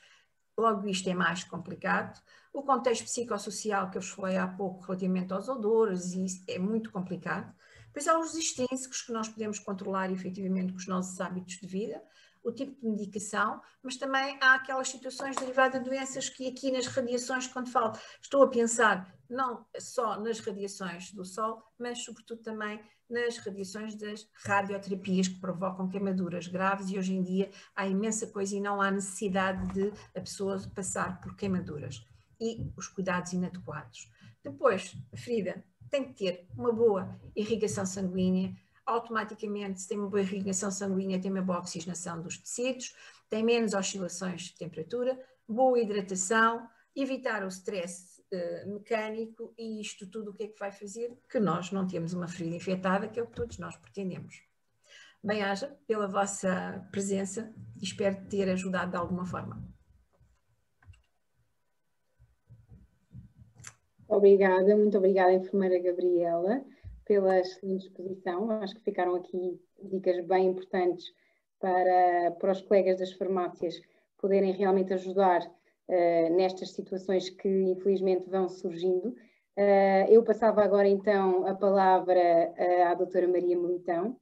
logo isto é mais complicado. O contexto psicossocial que eu vos falei há pouco relativamente aos odores, isso é muito complicado. Depois há os extrínsecos que nós podemos controlar efetivamente com os nossos hábitos de vida, o tipo de medicação, mas também há aquelas situações derivadas de doenças que aqui nas radiações, quando falo, estou a pensar não só nas radiações do sol, mas sobretudo também nas radiações das radioterapias que provocam queimaduras graves, e hoje em dia há imensa coisa e não há necessidade de a pessoa passar por queimaduras. E os cuidados inadequados. Depois, a ferida tem que ter uma boa irrigação sanguínea. Automaticamente, se tem uma boa irrigação sanguínea, tem uma boa oxigenação dos tecidos, tem menos oscilações de temperatura, boa hidratação, evitar o stress mecânico, e isto tudo o que é que vai fazer? Que nós não temos uma ferida infectada, que é o que todos nós pretendemos. Bem-aja pela vossa presença e espero ter ajudado de alguma forma. Obrigada, muito obrigada, enfermeira Gabriela, pela excelente exposição. Acho que ficaram aqui dicas bem importantes para os colegas das farmácias poderem realmente ajudar nestas situações que infelizmente vão surgindo. Eu passava agora então a palavra à doutora Maria Militão.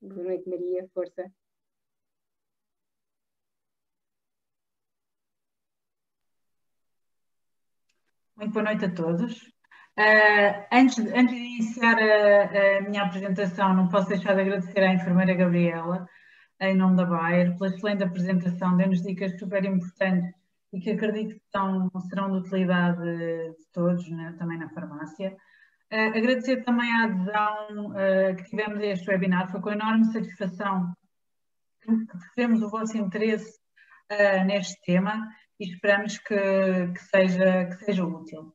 Boa noite, Maria, força. Muito boa noite a todos. Antes de iniciar a minha apresentação, não posso deixar de agradecer à enfermeira Gabriela, em nome da Bayer, pela excelente apresentação, deu-nos dicas super importantes e que acredito que serão de utilidade de todos, né, também na farmácia. Agradecer também a adesão que tivemos a este webinar, foi com enorme satisfação que percebemos o vosso interesse neste tema e esperamos que seja útil.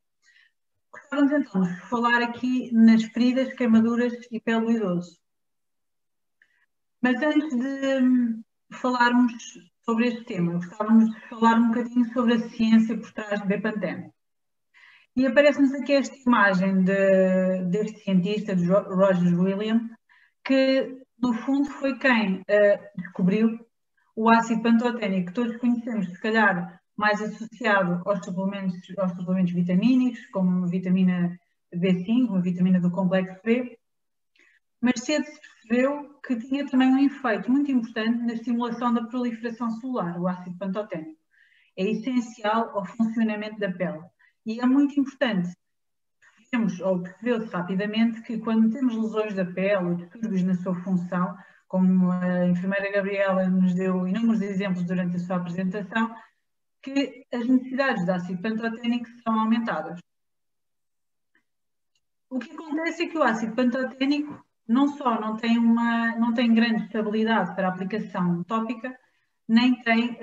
Gostávamos então de falar aqui nas feridas, queimaduras e pele do idoso. Mas antes de falarmos sobre este tema, gostávamos de falar um bocadinho sobre a ciência por trás de Bepanthen. E aparece-nos aqui esta imagem deste cientista, de Roger Williams, que no fundo foi quem descobriu o ácido pantoténico, que todos conhecemos, se calhar mais associado aos suplementos vitamínicos, como a vitamina B5, uma vitamina do complexo B, mas cedo se percebeu que tinha também um efeito muito importante na estimulação da proliferação celular, o ácido pantoténico. É essencial ao funcionamento da pele e é muito importante. Percebeu-se rapidamente que quando temos lesões da pele ou distúrbios na sua função, como a enfermeira Gabriela nos deu inúmeros exemplos durante a sua apresentação, que as necessidades de ácido pantoténico são aumentadas. O que acontece é que o ácido pantoténico não só não tem grande estabilidade para a aplicação tópica, nem tem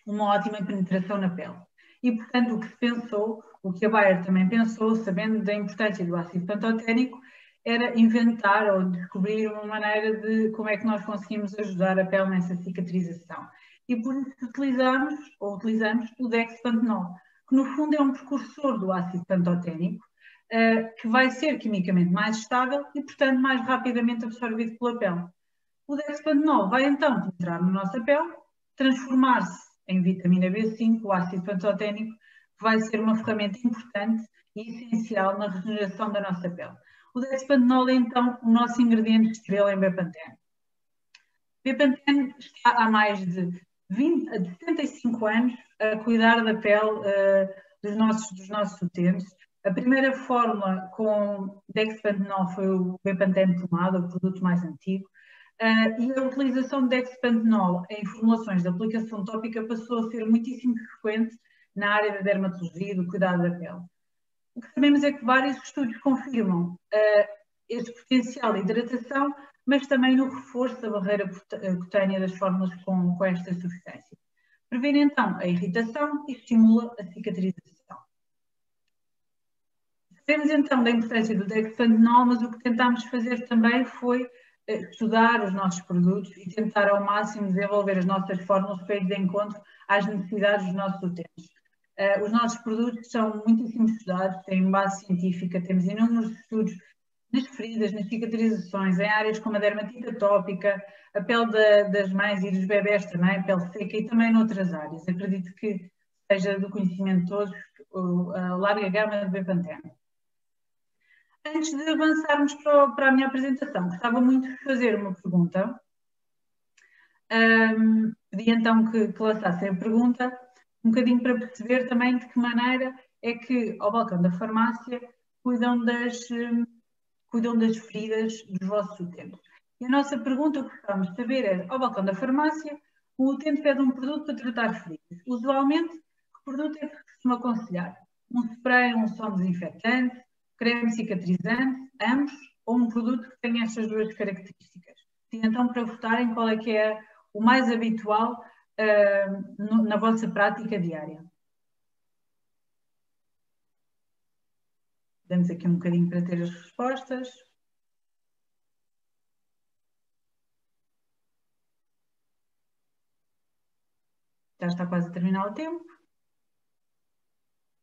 uma ótima penetração na pele. E, portanto, o que se pensou, o que a Bayer também pensou, sabendo da importância do ácido pantoténico, era inventar ou descobrir uma maneira de como é que nós conseguimos ajudar a pele nessa cicatrização. E por isso utilizamos o dexpantenol que no fundo é um precursor do ácido pantoténico, que vai ser quimicamente mais estável e, portanto, mais rapidamente absorvido pela pele. O dexpandenol vai então penetrar na nossa pele, transformar-se em vitamina B5, o ácido pantoténico, que vai ser uma ferramenta importante e essencial na regeneração da nossa pele. O dexpandenol é então o nosso ingrediente estrela em Bepanthen. Bepanthen está há mais de 75 anos a cuidar da pele dos nossos utentes. A primeira fórmula com dexpandenol foi o Bepanthen pomada, o produto mais antigo, e a utilização de dexpandenol em formulações de aplicação tópica passou a ser muitíssimo frequente na área da dermatologia e do cuidado da pele. O que sabemos é que vários estudos confirmam este potencial de hidratação, mas também no reforço da barreira cutânea das fórmulas com esta substância. Previne então a irritação e estimula a cicatrização. Sabemos então da importância do dexpandenol, mas o que tentámos fazer também foi estudar os nossos produtos e tentar ao máximo desenvolver as nossas fórmulas para ir de encontro às necessidades dos nossos utentes. Os nossos produtos são muitíssimo estudados, têm base científica, temos inúmeros estudos nas feridas, nas cicatrizações, em áreas como a dermatite atópica, a pele das mães e dos bebés também, a pele seca e também noutras áreas. Acredito que seja do conhecimento de todos a larga gama de Bepanthen. Antes de avançarmos para a minha apresentação, gostava muito de fazer uma pergunta. Pedi então que lançassem a pergunta, um bocadinho para perceber também de que maneira é que, ao balcão da farmácia, cuidam das feridas dos vossos utentes. E a nossa pergunta que gostávamos de saber é, ao balcão da farmácia, o utente pede um produto para tratar feridas. Usualmente, que produto é que costuma aconselhar? Um spray, um som desinfetante, creme cicatrizante, ambos, ou um produto que tenha estas duas características? E então, para votarem, qual é que é o mais habitual na vossa prática diária? Damos aqui um bocadinho para ter as respostas. Já está quase a terminar o tempo.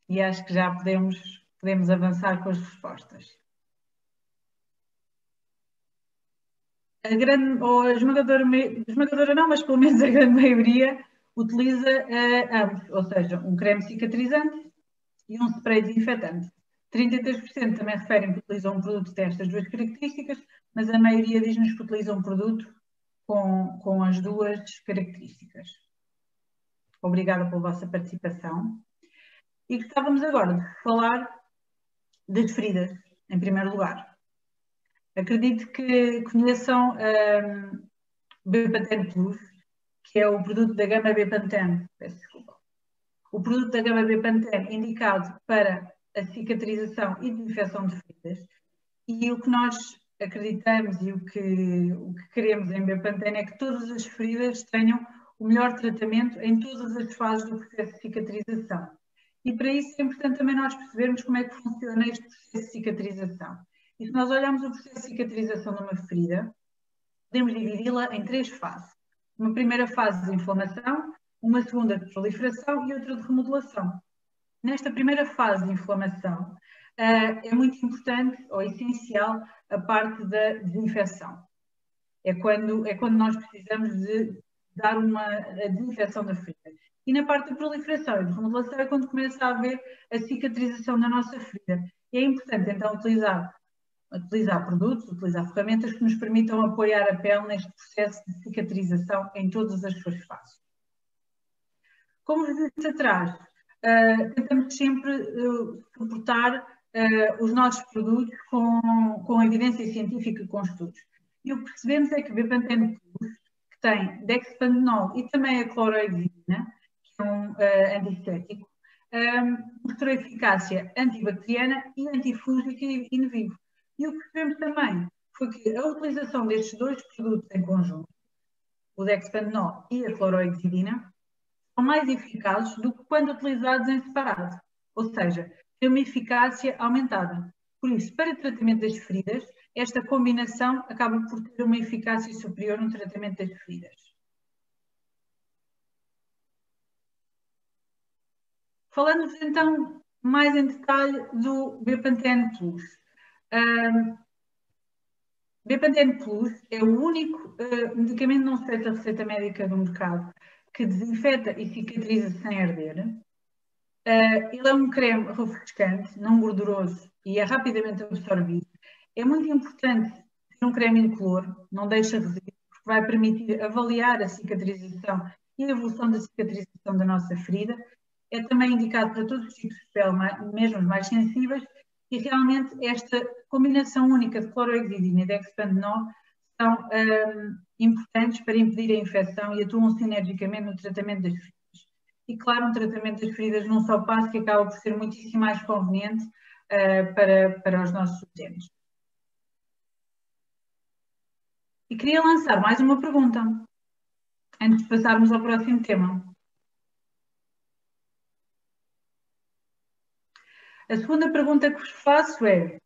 E acho que já podemos avançar com as respostas. A esmagadora não, mas pelo menos a grande maioria utiliza ambos, ou seja, um creme cicatrizante e um spray desinfetante. 33% também referem que utilizam um produto destas duas características, mas a maioria diz-nos que utilizam um produto com as duas características. Obrigada pela vossa participação. E gostávamos agora de falar das feridas, em primeiro lugar. Acredito que conheçam Bepanthen Plus, que é o produto da gama Bepanthen. Peço desculpa. O produto da gama Bepanthen indicado para a cicatrização e desinfecção de feridas. E o que nós acreditamos e o que queremos em Bepanthen é que todas as feridas tenham o melhor tratamento em todas as fases do processo de cicatrização. E para isso é importante também nós percebermos como é que funciona este processo de cicatrização. E se nós olharmos o processo de cicatrização de uma ferida, podemos dividi-la em 3 fases. Uma primeira fase de inflamação, uma segunda de proliferação e outra de remodelação. Nesta primeira fase de inflamação, é muito importante ou essencial a parte da desinfecção. É quando nós precisamos de dar a desinfecção da ferida. E na parte da proliferação e de remodelação é quando começa a haver a cicatrização da nossa ferida. E é importante então utilizar produtos, utilizar ferramentas que nos permitam apoiar a pele neste processo de cicatrização em todas as suas fases. Como vos disse atrás, tentamos sempre suportar os nossos produtos com evidência científica e com estudos. E o que percebemos é que Bepanthen Plus, que tem dexpandenol e também a clorohexidina, que é um antissético, mostrou eficácia antibacteriana e antifúngica in vivo. E o que percebemos também foi que a utilização destes 2 produtos em conjunto, o dexpandenol e a clorohexidina, são mais eficazes do que quando utilizados em separado, ou seja, têm uma eficácia aumentada. Por isso, para o tratamento das feridas, esta combinação acaba por ter uma eficácia superior no tratamento das feridas. Falando então mais em detalhe do Bepantene Plus. Bepantene Plus é o único medicamento não sujeito à receita médica do mercado que desinfeta e cicatriza sem arder. Ele é um creme refrescante, não gorduroso e é rapidamente absorvido. É muito importante ter um creme incolor, não deixa resíduos, porque vai permitir avaliar a cicatrização e a evolução da cicatrização da nossa ferida. É também indicado para todos os tipos de pele, mesmo os mais sensíveis, e realmente esta combinação única de clorohexidina e dexpandenol são importantes para impedir a infecção e atuam sinergicamente no tratamento das feridas. E claro, um tratamento das feridas num só passo que acaba por ser muitíssimo mais conveniente para os nossos utentes. E queria lançar mais uma pergunta, antes de passarmos ao próximo tema. A segunda pergunta que vos faço é: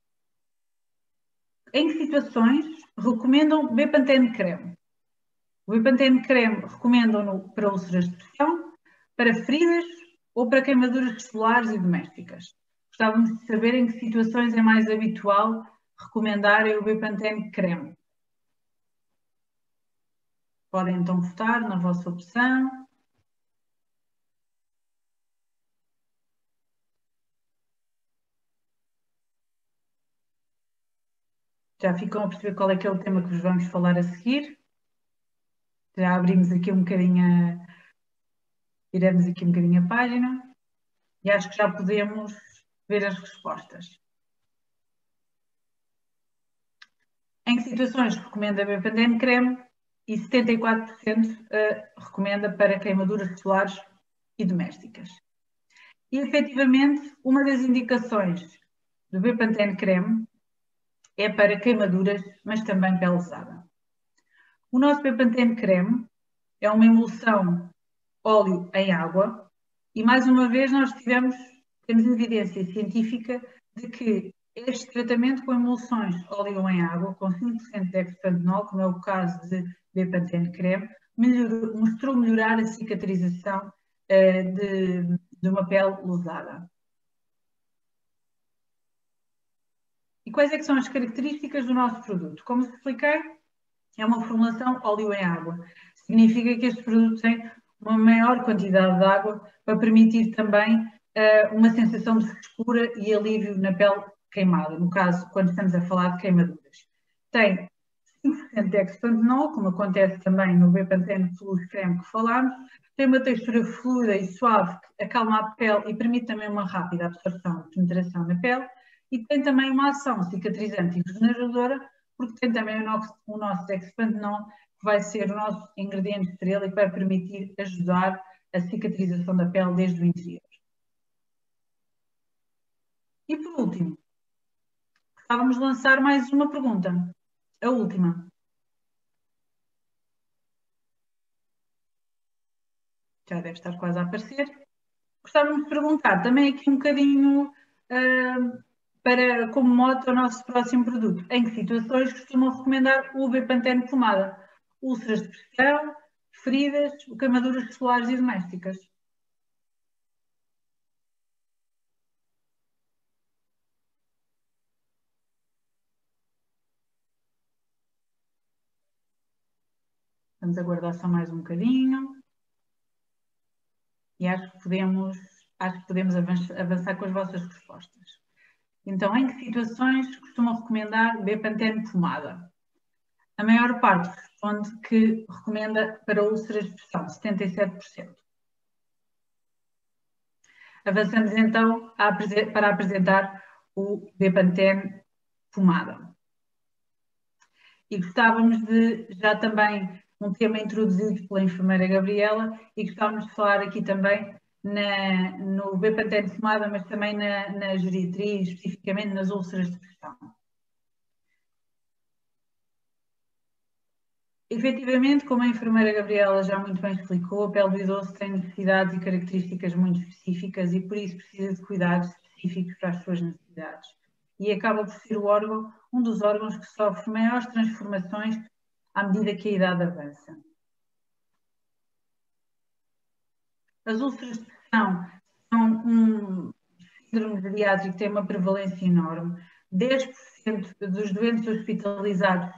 em que situações recomendam Bepantene creme? O Bepantene creme recomendam-no para úlceras de pressão, para feridas ou para queimaduras solares e domésticas? Gostávamos de saber em que situações é mais habitual recomendarem o Bepantene creme. Podem então votar na vossa opção. Já ficam a perceber qual é que é o tema que vos vamos falar a seguir? Já abrimos aqui um bocadinho iremos aqui um bocadinho a página e acho que já podemos ver as respostas. Em que situações recomenda Bepantene creme? E 74% recomenda para queimaduras solares e domésticas. E, efetivamente, uma das indicações do Bepantene creme é para queimaduras, mas também pele usada. O nosso Bepantene creme é uma emulsão óleo em água e, mais uma vez, nós temos evidência científica de que este tratamento com emulsões óleo em água, com 5% de dexpandenol, como é o caso de Bepantene creme, mostrou melhorar a cicatrização de uma pele usada. E quais é que são as características do nosso produto? Como expliquei, é uma formulação óleo em água. Significa que este produto tem uma maior quantidade de água para permitir também uma sensação de frescura e alívio na pele queimada, no caso, quando estamos a falar de queimaduras. Tem 5% de dexpandenol, como acontece também no Bepantene Plus creme que falámos, tem uma textura fluida e suave que acalma a pele e permite também uma rápida absorção e penetração na pele, e tem também uma ação cicatrizante e regeneradora, porque tem também o nosso dexpandenol, que vai ser o nosso ingrediente estrela e que vai permitir ajudar a cicatrização da pele desde o interior. E por último, gostávamos de lançar mais uma pergunta, a última. Já deve estar quase a aparecer. Gostávamos de perguntar também aqui um bocadinho como mote ao nosso próximo produto. Em que situações costumam recomendar o Bepantene pomada? Úlceras de pressão, feridas, queimaduras solares e domésticas. Vamos aguardar só mais um bocadinho. E acho que podemos avançar com as vossas respostas. Então, em que situações costumam recomendar Bepantene pomada? A maior parte responde que recomenda para úlceras de pressão, 77%. Avançamos então para apresentar o Bepantene pomada. E gostávamos de, já também, um tema introduzido pela enfermeira Gabriela, e gostávamos de falar aqui também no Bepantene pomada, mas também na geriatria, especificamente nas úlceras de pressão. Efetivamente, como a enfermeira Gabriela já muito bem explicou, a pele do idoso tem necessidades e características muito específicas e por isso precisa de cuidados específicos para as suas necessidades. E acaba por ser um dos órgãos que sofre maiores transformações à medida que a idade avança. As úlceras de pressão são um síndrome geriátrico que tem uma prevalência enorme. 10% dos doentes hospitalizados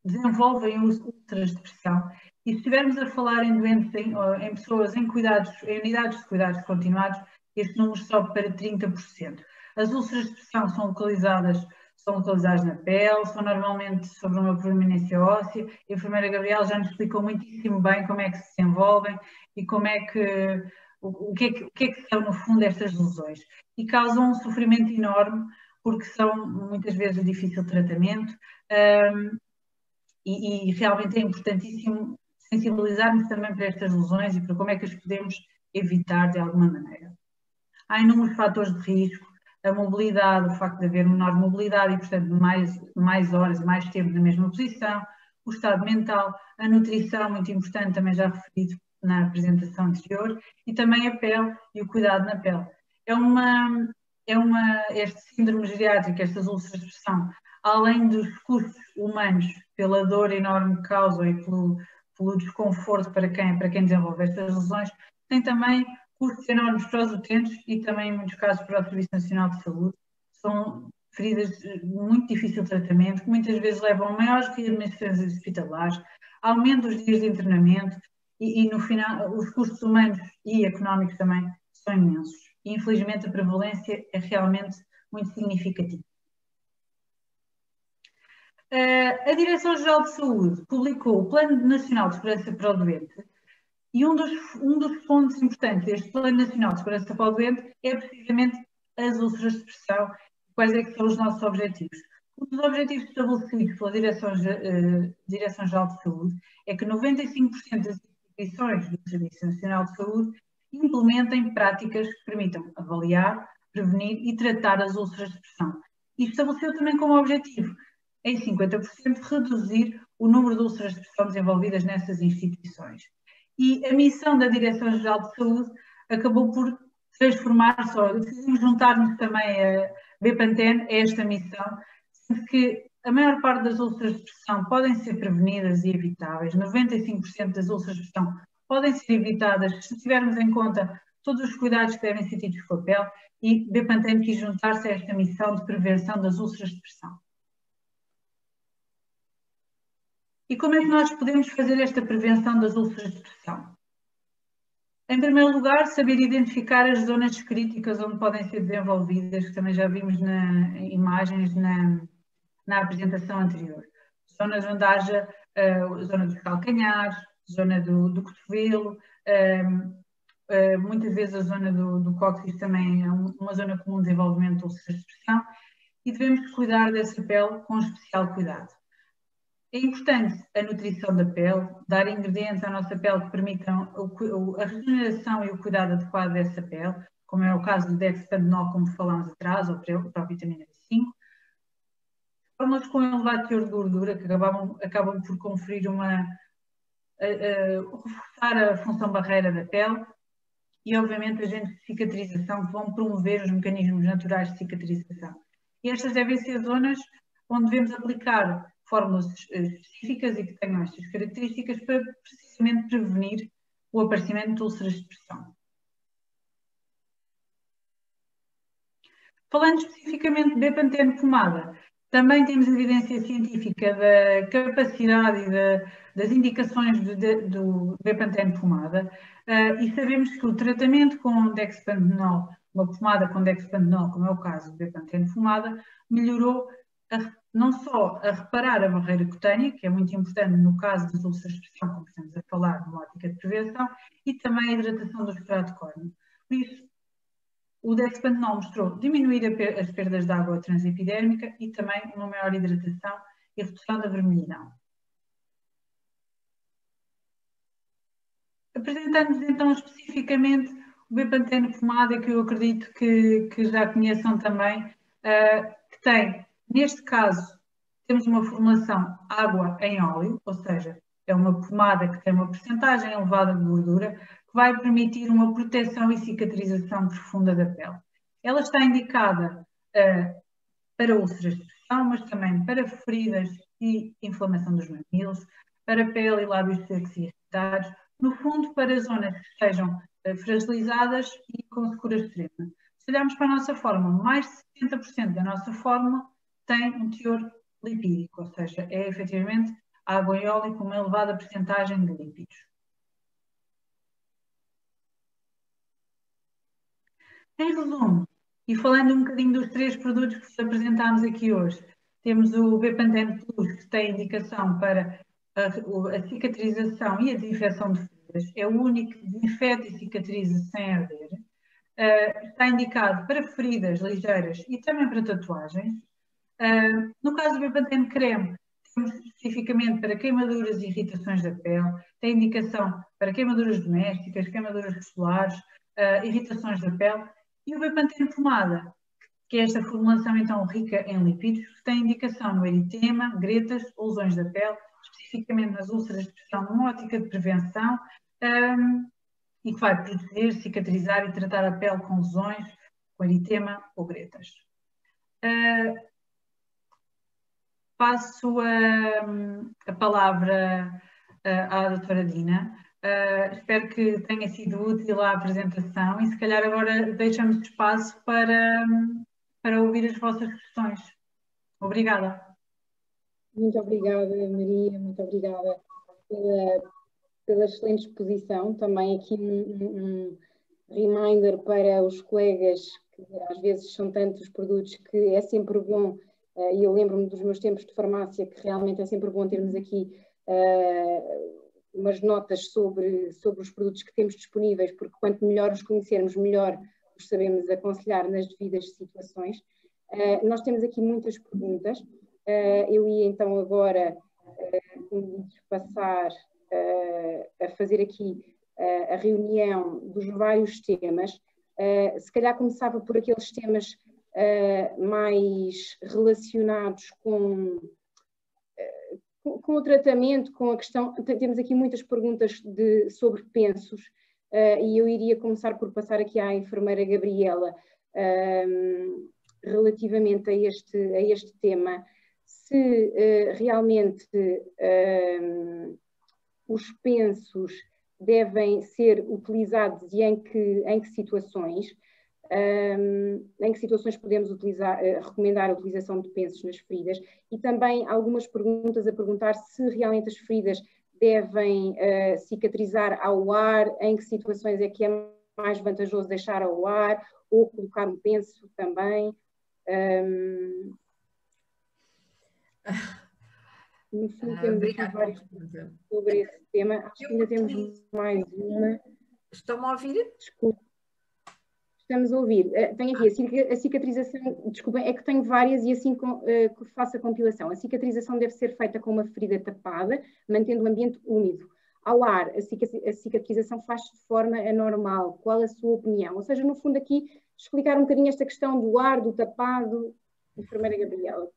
desenvolvem úlceras de pressão. E se estivermos a falar em doentes, em pessoas em unidades de cuidados continuados, este número sobe para 30%. As úlceras de pressão são localizadas na pele, são normalmente sobre uma proeminência óssea. A enfermeira Gabriela já nos explicou muitíssimo bem como é que se desenvolvem e como é que, o que é que são, no fundo, estas lesões. E causam um sofrimento enorme, porque são muitas vezes de difícil tratamento, e realmente é importantíssimo sensibilizarmos também para estas lesões e para como é que as podemos evitar de alguma maneira. Há inúmeros fatores de risco, a mobilidade, o facto de haver menor mobilidade e, portanto, mais horas e mais tempo na mesma posição, o estado mental, a nutrição, muito importante, também já referido na apresentação anterior, e também a pele e o cuidado na pele. Este síndrome geriátrico, estas úlceras de pressão, além dos custos humanos pela dor enorme que causam e pelo desconforto para quem desenvolve estas lesões, tem também custos enormes para os utentes e também, em muitos casos, para o Serviço Nacional de Saúde. São feridas de muito difícil tratamento, que muitas vezes levam a maiores readmissões hospitalares, aumento dos dias de internamento e, no final, os custos humanos e económicos também são imensos. E, infelizmente, a prevalência é realmente muito significativa. A Direção-Geral de Saúde publicou o Plano Nacional de Segurança para o Doente e um dos pontos importantes deste Plano Nacional de Segurança para o Doente é precisamente as úlceras de pressão. Quais é que são os nossos objetivos? Um dos objetivos estabelecidos pela Direção-Geral de Saúde é que 95% das instituições do Serviço Nacional de Saúde implementem práticas que permitam avaliar, prevenir e tratar as úlceras de pressão. E estabeleceu também como objetivo, em 50%, reduzir o número de úlceras de pressão desenvolvidas nessas instituições. E a missão da Direção-Geral de Saúde acabou por transformar-se, decidimos juntar-nos também a Bepantene a esta missão, sendo que a maior parte das úlceras de pressão podem ser prevenidas e evitáveis, 95% das úlceras de pressão podem ser evitadas se tivermos em conta todos os cuidados que devem ser tidos com a pele, e Bepantene quis juntar-se a esta missão de prevenção das úlceras de pressão. E como é que nós podemos fazer esta prevenção das úlceras de pressão? Em primeiro lugar, saber identificar as zonas críticas onde podem ser desenvolvidas, que também já vimos nas imagens na apresentação anterior. Zonas onde haja zona dos calcanhares, zona do cotovelo, muitas vezes a zona do cóccix também é uma zona comum de desenvolvimento de úlceras de pressão, e devemos cuidar dessa pele com especial cuidado. É importante a nutrição da pele, dar ingredientes à nossa pele que permitam a regeneração e o cuidado adequado dessa pele, como é o caso do dexpandenol, como falámos atrás, ou para a vitamina B5. Fórmulas com elevado teor de gordura, que acabam por conferir reforçar a função barreira da pele, e obviamente agentes de cicatrização que vão promover os mecanismos naturais de cicatrização. E estas devem ser zonas onde devemos aplicar fórmulas específicas e que tenham estas características para precisamente prevenir o aparecimento de úlceras de pressão. Falando especificamente de Bepantene pomada, também temos evidência científica da capacidade e das indicações do Bepantene pomada, e sabemos que o tratamento com dexpandenol, uma pomada com dexpandenol, como é o caso do Bepantene pomada, melhorou não só a reparar a barreira cutânea, que é muito importante no caso das úlceras de pressão, como estamos a falar numa ótica de prevenção, e também a hidratação do estrato córneo. Por isso, o dexpandenol mostrou diminuir as perdas de água transepidérmica e também uma maior hidratação e redução da vermelhidão. Apresentando-nos então especificamente o Bepantene pomada, que eu acredito que já conheçam também, que tem, neste caso, temos uma formulação água em óleo, ou seja, é uma pomada que tem uma porcentagem elevada de gordura, que vai permitir uma proteção e cicatrização profunda da pele. Ela está indicada para úlceras de pressão, mas também para feridas e inflamação dos mamilos, para pele e lábios secos e irritados, no fundo para zonas que estejam fragilizadas e com segurança extrema. Se olharmos para a nossa fórmula, mais de 70% da nossa fórmula tem um teor lipídico, ou seja, é efetivamente água e óleo com uma elevada percentagem de lípidos. Em resumo, e falando um bocadinho dos 3 produtos que vos apresentámos aqui hoje, temos o Bepantene Plus, que tem indicação para a cicatrização e a desinfecção de feridas. É o único que desinfeta e cicatriza sem arder. Está indicado para feridas ligeiras e também para tatuagens. No caso do Bepantene Creme, temos especificamente para queimaduras e irritações da pele, tem indicação para queimaduras domésticas, queimaduras musculares, irritações da pele, e o Bepantene Pomada, que é esta formulação então rica em lipídios, que tem indicação no eritema, gretas ou lesões da pele, especificamente nas úlceras de pressão, numa ótica de prevenção, e que vai proteger, cicatrizar e tratar a pele com lesões, com eritema ou gretas. Passo a palavra à doutora Dina. Espero que tenha sido útil a apresentação e se calhar agora deixamos espaço para ouvir as vossas questões. Obrigada. Muito obrigada, Maria, muito obrigada pela excelente exposição. Também aqui um reminder para os colegas, que às vezes são tantos produtos que é sempre bom, e eu lembro-me dos meus tempos de farmácia, que realmente é sempre bom termos aqui umas notas sobre os produtos que temos disponíveis, porque quanto melhor os conhecermos, melhor os sabemos aconselhar nas devidas situações. Nós temos aqui muitas perguntas. Eu ia então agora passar a fazer aqui a reunião dos vários temas. Se calhar começava por aqueles temas mais relacionados com o tratamento, com a questão. Temos aqui muitas perguntas sobre pensos, e eu iria começar por passar aqui à enfermeira Gabriela relativamente a este tema. Se realmente os pensos devem ser utilizados e em que situações, podemos recomendar a utilização de pensos nas feridas, e também algumas perguntas a perguntar se realmente as feridas devem cicatrizar ao ar, em que situações é que é mais vantajoso deixar ao ar ou colocar um penso também. No fundo, temos aqui vários sobre esse tema. Acho que ainda temos mais uma. Estão-me a ouvir? Desculpe. Estamos a ouvir. Tenho aqui a cicatrização, desculpem, é que tenho várias e assim que faço a compilação. A cicatrização deve ser feita com uma ferida tapada, mantendo o ambiente úmido. Ao ar, a cicatrização faz-se de forma anormal. Qual a sua opinião? Ou seja, no fundo aqui, explicar um bocadinho esta questão do ar, do tapado. Enfermeira Gabriela.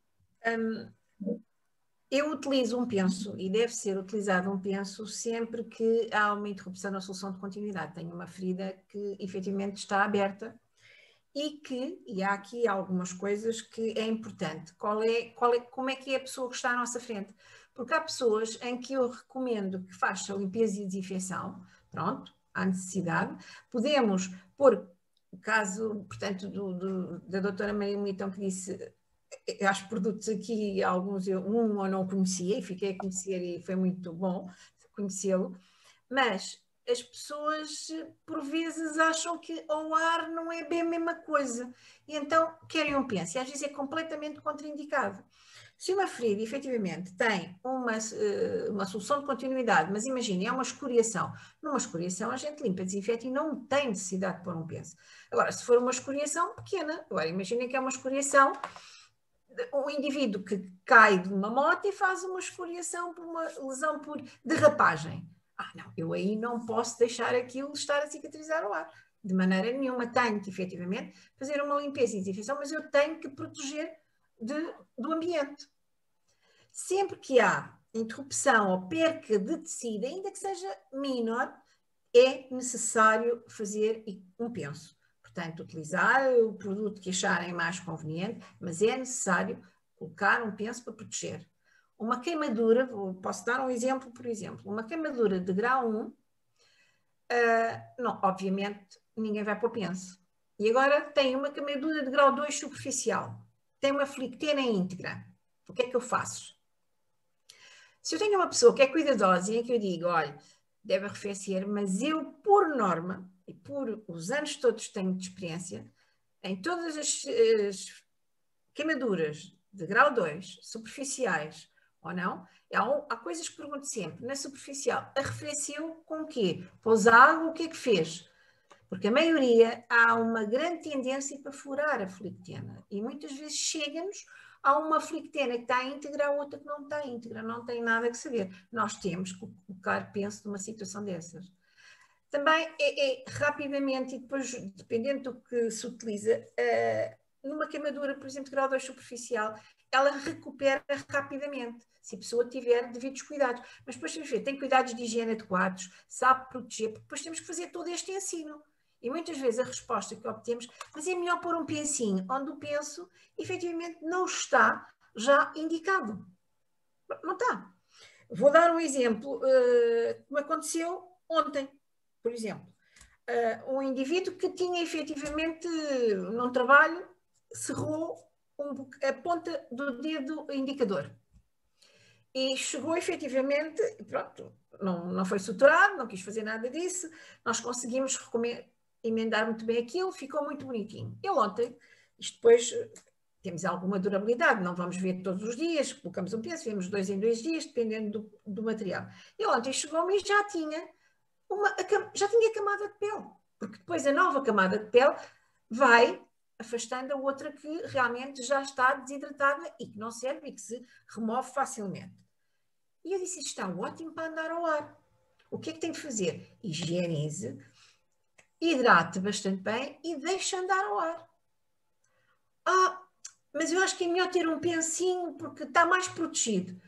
Eu utilizo um penso e deve ser utilizado um penso sempre que há uma interrupção na solução de continuidade. Tenho uma ferida que efetivamente está aberta e há aqui algumas coisas que é importante. Como é que é a pessoa que está à nossa frente? Porque há pessoas em que eu recomendo que façam limpeza e desinfecção, pronto, há necessidade. Podemos pôr o caso, portanto, da doutora Maria Militão, que disse... Acho produtos aqui, alguns eu ou não conhecia e fiquei a conhecer e foi muito bom conhecê-lo, mas as pessoas por vezes acham que ao ar não é bem a mesma coisa e então querem um penso e às vezes é completamente contraindicado. Se uma ferida efetivamente tem uma solução de continuidade, mas imagine, é uma escoriação. Numa escoriação a gente limpa, desinfeta e não tem necessidade de pôr um penso. Agora, se for uma escoriação pequena, agora imaginem que é uma escoriação, o indivíduo que cai de uma moto e faz uma escoriação por uma lesão por derrapagem. Não, eu aí não posso deixar aquilo estar a cicatrizar ao ar. De maneira nenhuma, tenho que efetivamente fazer uma limpeza e desinfecção, mas eu tenho que proteger do ambiente. Sempre que há interrupção ou perca de tecido, ainda que seja menor, é necessário fazer um penso. Portanto, utilizar o produto que acharem mais conveniente, mas é necessário colocar um penso para proteger. Uma queimadura, posso dar um exemplo, por exemplo, uma queimadura de grau 1 não, obviamente, ninguém vai para o penso. E agora tem uma queimadura de grau 2 superficial, tem uma flictena íntegra. O que é que eu faço? Se eu tenho uma pessoa que é cuidadosa e em que eu digo, olha, deve arrefecer, mas eu, por norma, e por os anos todos que tenho de experiência, em todas as queimaduras de grau 2, superficiais ou não, há coisas que pergunto sempre. Na superficial, arrefeceu com o quê? Pôs água, o que é que fez? Porque a maioria há uma grande tendência para furar a flictena. E muitas vezes chega-nos a uma flictena que está íntegra, a outra que não está íntegra, não tem nada que saber. Nós temos que colocar penso numa situação dessas. Também rapidamente, e depois, dependendo do que se utiliza, numa queimadura, por exemplo, de grau 2 superficial, ela recupera rapidamente, se a pessoa tiver devidos cuidados. Mas depois temos que ver, tem cuidados de higiene adequados, sabe proteger, porque depois temos que fazer todo este ensino. E muitas vezes a resposta que obtemos, mas é melhor pôr um pensinho, onde o penso, efetivamente, não está já indicado. Não está. Vou dar um exemplo que me aconteceu ontem, por exemplo. Um indivíduo que tinha efetivamente, num trabalho, cerrou a ponta do dedo indicador. E chegou efetivamente, pronto, não foi suturado, não quis fazer nada disso, nós conseguimos emendar muito bem aquilo, ficou muito bonitinho. Eu ontem, isto depois temos alguma durabilidade, não vamos ver todos os dias, colocamos um penso, vemos 2 em 2 dias, dependendo do material. E ontem chegou-me e já tinha camada de pele, porque depois a nova camada de pele vai afastando a outra que realmente já está desidratada e que não serve e que se remove facilmente. E eu disse, isto está ótimo para andar ao ar. O que é que tem que fazer? Higienize, hidrate bastante bem e deixe andar ao ar. Mas eu acho que é melhor ter um pensinho porque está mais protegido.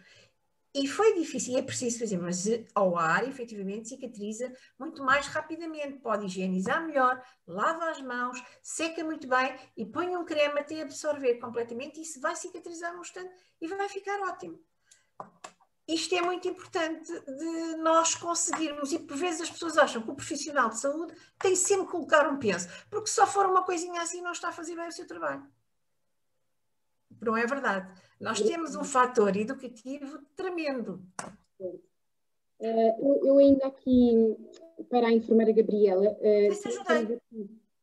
E foi difícil, e é preciso fazer, mas ao ar, efetivamente, cicatriza muito mais rapidamente. Pode higienizar melhor, lava as mãos, seca muito bem e põe um creme até absorver completamente e isso vai cicatrizar no instante e vai ficar ótimo. Isto é muito importante de nós conseguirmos, e por vezes as pessoas acham que o profissional de saúde tem sempre que colocar um penso, porque se só for uma coisinha assim não está a fazer bem o seu trabalho. Não é verdade. Nós temos um fator educativo tremendo. Eu ainda aqui, para a enfermeira Gabriela,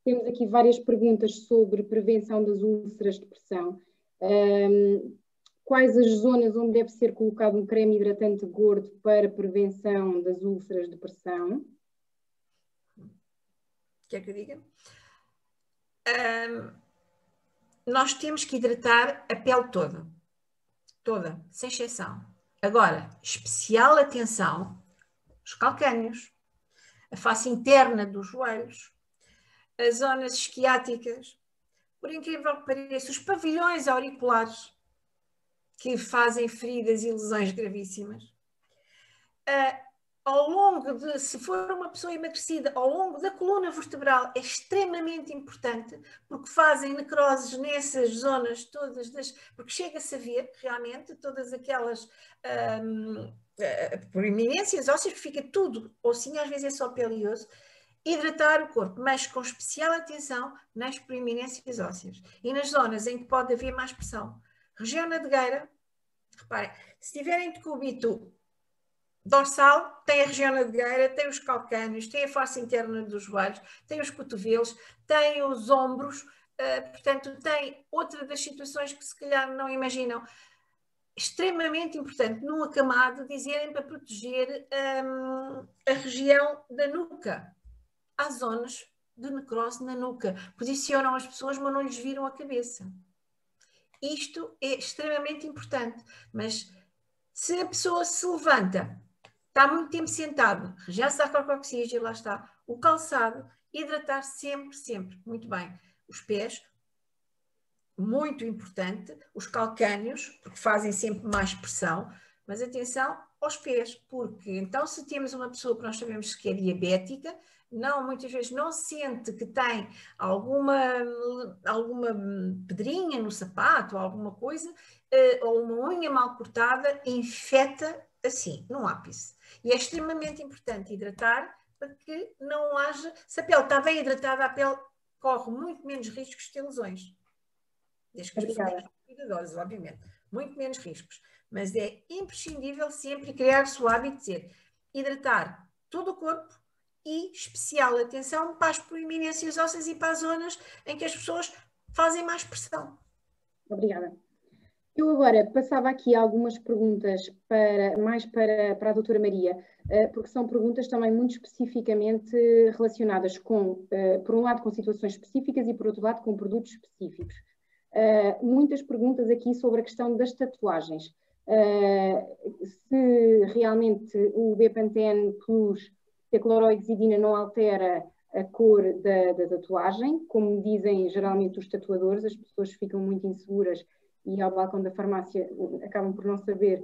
temos aqui várias perguntas sobre prevenção das úlceras de pressão. Quais as zonas onde deve ser colocado um creme hidratante gordo para prevenção das úlceras de pressão? Quer que eu diga? Nós temos que hidratar a pele toda, sem exceção. Agora, especial atenção, os calcânios, a face interna dos joelhos, as zonas esquiáticas, por incrível que pareça, os pavilhões auriculares, que fazem feridas e lesões gravíssimas. Ao longo de, se for uma pessoa emagrecida, ao longo da coluna vertebral é extremamente importante, porque fazem necroses nessas zonas todas, porque chega-se a ver realmente todas aquelas proeminências ósseas, fica tudo, ou sim, às vezes é só pele e osso. Hidratar o corpo, mas com especial atenção nas proeminências ósseas e nas zonas em que pode haver mais pressão. Região nadegueira, reparem, se tiverem decúbito dorsal, tem a região nadegueira, tem os calcânios, tem a face interna dos joelhos, tem os cotovelos, tem os ombros, portanto, tem outra das situações que se calhar não imaginam. Extremamente importante no acamado dizerem para proteger a região da nuca. Há zonas de necrose na nuca. Posicionam as pessoas, mas não lhes viram a cabeça. Isto é extremamente importante, mas se a pessoa se levanta, está muito tempo sentado, região sacrococcígea, lá está, o calçado, hidratar sempre, muito bem. Os pés, muito importante, os calcânios, porque fazem sempre mais pressão, mas atenção aos pés, porque então se temos uma pessoa que nós sabemos que é diabética, muitas vezes não sente que tem alguma pedrinha no sapato, ou alguma coisa, ou uma unha mal cortada, infeta assim, no ápice. E é extremamente importante hidratar para que não haja... Se a pele está bem hidratada, a pele corre muito menos riscos de ter lesões. Desde que as pessoas sejam cuidadosas, obviamente. Muito menos riscos. Mas é imprescindível sempre criar-se o hábito de ser hidratar todo o corpo e especial atenção para as proeminências ósseas e para as zonas em que as pessoas fazem mais pressão. Obrigada. Eu agora passava aqui algumas perguntas para a doutora Maria, porque são perguntas também muito especificamente relacionadas com, por um lado, com situações específicas e, por outro lado, com produtos específicos. Muitas perguntas aqui sobre a questão das tatuagens. Se realmente o Bepantene Plus, a clorohexidina não altera a cor da tatuagem, como dizem geralmente os tatuadores, as pessoas ficam muito inseguras e ao balcão da farmácia acabam por não saber,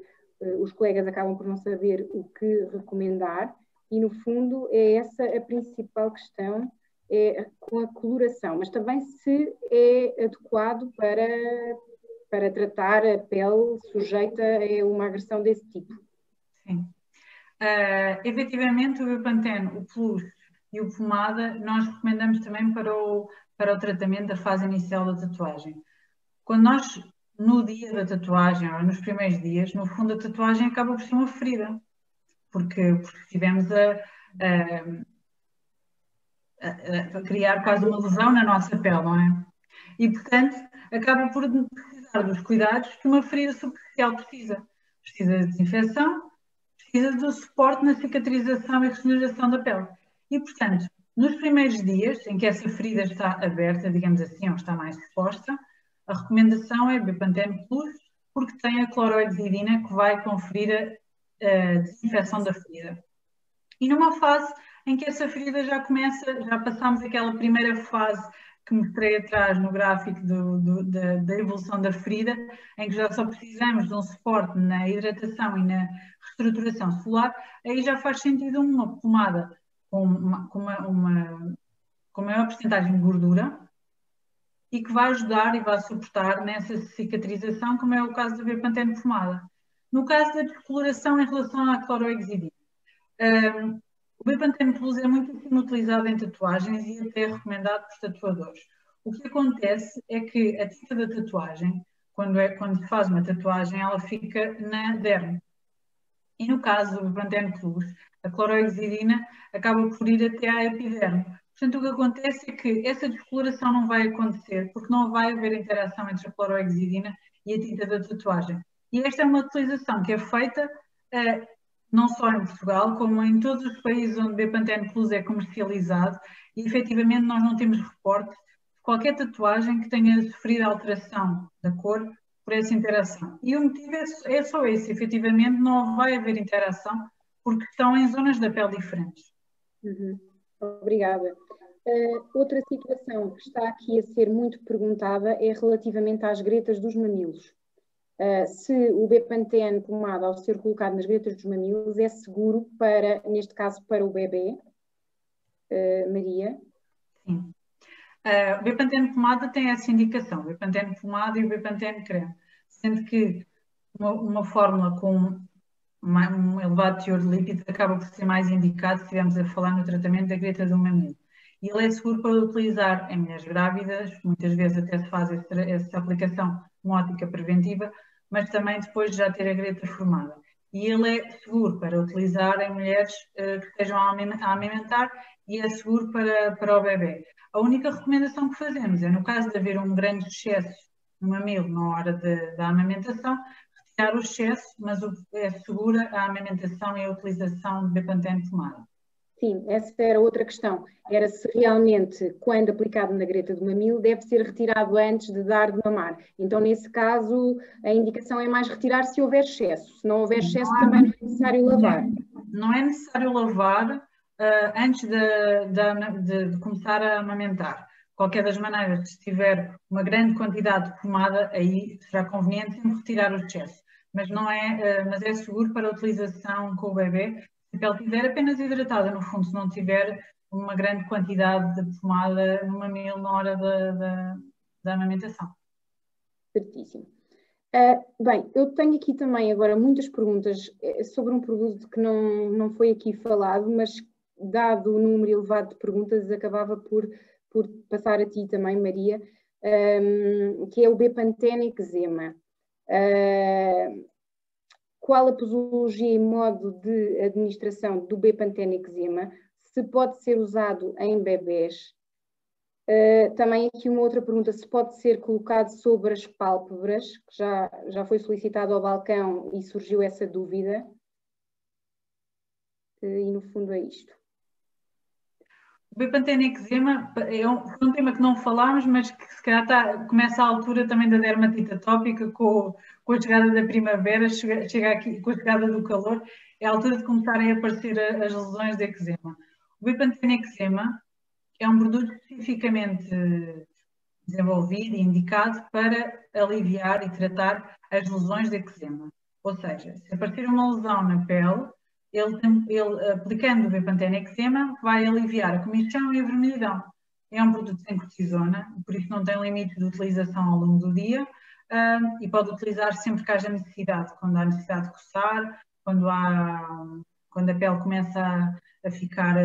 os colegas acabam por não saber o que recomendar, e no fundo é essa a principal questão, é com a coloração, mas também se é adequado para tratar a pele sujeita a uma agressão desse tipo. Sim. Efetivamente, o Bepantene, o Plus e o pomada, nós recomendamos também para o tratamento da fase inicial da tatuagem. Quando nós, no dia da tatuagem, ou nos primeiros dias, no fundo a tatuagem acaba por ser uma ferida, porque estivemos a criar quase uma lesão na nossa pele, não é? E, portanto, acaba por precisar dos cuidados que uma ferida superficial precisa. Precisa de desinfecção, precisa do suporte na cicatrização e regeneração da pele. E, portanto, nos primeiros dias em que essa ferida está aberta, digamos assim, ou está mais exposta, a recomendação é Bepantene Plus, porque tem a clorohexidina que vai conferir a desinfecção da ferida. E numa fase em que essa ferida já começa, já passamos aquela primeira fase que mostrei atrás no gráfico da evolução da ferida, em que já só precisamos de um suporte na hidratação e na reestruturação celular, aí já faz sentido uma pomada com maior porcentagem de gordura e que vai ajudar e vai suportar nessa cicatrização, como é o caso da Bepantene pomada. No caso da descoloração em relação à clorohexidina, o Bepantene Plus é muito utilizado em tatuagens e até é recomendado por tatuadores. O que acontece é que a tinta da tatuagem, quando se faz uma tatuagem, ela fica na derme. E no caso do Bepantene Plus, a clorohexidina acaba por ir até à epiderme. Portanto, o que acontece é que essa descoloração não vai acontecer, porque não vai haver interação entre a clorohexidina e a tinta da tatuagem. E esta é uma utilização que é feita não só em Portugal, como em todos os países onde Bepantene Plus é comercializado, e efetivamente nós não temos reporte de qualquer tatuagem que tenha sofrido alteração da cor por essa interação. E o motivo é só esse, efetivamente não vai haver interação porque estão em zonas da pele diferentes. Obrigada. Outra situação que está aqui a ser muito perguntada é relativamente às gretas dos mamilos. Se o Bepantene pomada, ao ser colocado nas gretas dos mamilos, é seguro para, neste caso, para o bebê? Maria? Sim. O Bepantene pomada tem essa indicação, o Bepantene pomada e o Bepantene creme, sendo que uma fórmula com um elevado teor de lípidos acaba por ser mais indicado se estivermos a falar no tratamento da greta do mamilo. E ele é seguro para utilizar em mulheres grávidas, muitas vezes até se faz essa aplicação com ótica preventiva, mas também depois de já ter a greta formada. E ele é seguro para utilizar em mulheres que estejam a amamentar e é seguro para o bebê. A única recomendação que fazemos é, no caso de haver um grande excesso no mamilo na hora da amamentação, retirar o excesso, mas é segura a amamentação e a utilização de Bepantene pomada. Sim, essa era outra questão. Era se realmente, quando aplicado na greta do mamilo, deve ser retirado antes de dar de mamar. Então, nesse caso, a indicação é mais retirar se houver excesso. Se não houver excesso, também não é necessário lavar. Não é necessário lavar antes de começar a amamentar. Qualquer das maneiras, se tiver uma grande quantidade de pomada, aí será conveniente sempre retirar o excesso. Mas é seguro para a utilização com o bebê. Se a pele estiver apenas hidratada, no fundo, se não tiver uma grande quantidade de pomada no mamilo na hora da amamentação. Certíssimo. Bem, eu tenho aqui também agora muitas perguntas sobre um produto que não foi aqui falado, mas dado o número elevado de perguntas, acabava por passar a ti também, Maria, que é o Bepantene eczema. Qual a posologia e modo de administração do Bepantene eczema? Se pode ser usado em bebés? Também aqui uma outra pergunta, se pode ser colocado sobre as pálpebras, que já foi solicitado ao balcão e surgiu essa dúvida. E no fundo é isto. O Bepantene eczema é um tema que não falámos, mas que se calhar começa à altura também da dermatite atópica, com a chegada da primavera, chega aqui, com a chegada do calor, é a altura de começarem a aparecer as lesões de eczema. O Bepantene eczema é um produto especificamente desenvolvido e indicado para aliviar e tratar as lesões de eczema. Ou seja, se aparecer uma lesão na pele, ele aplicando o Bepantene eczema, vai aliviar a comichão e a vermelhidão. É um produto sem cortisona, por isso não tem limite de utilização ao longo do dia e pode utilizar sempre que haja necessidade, quando há necessidade de coçar, quando a pele começa a ficar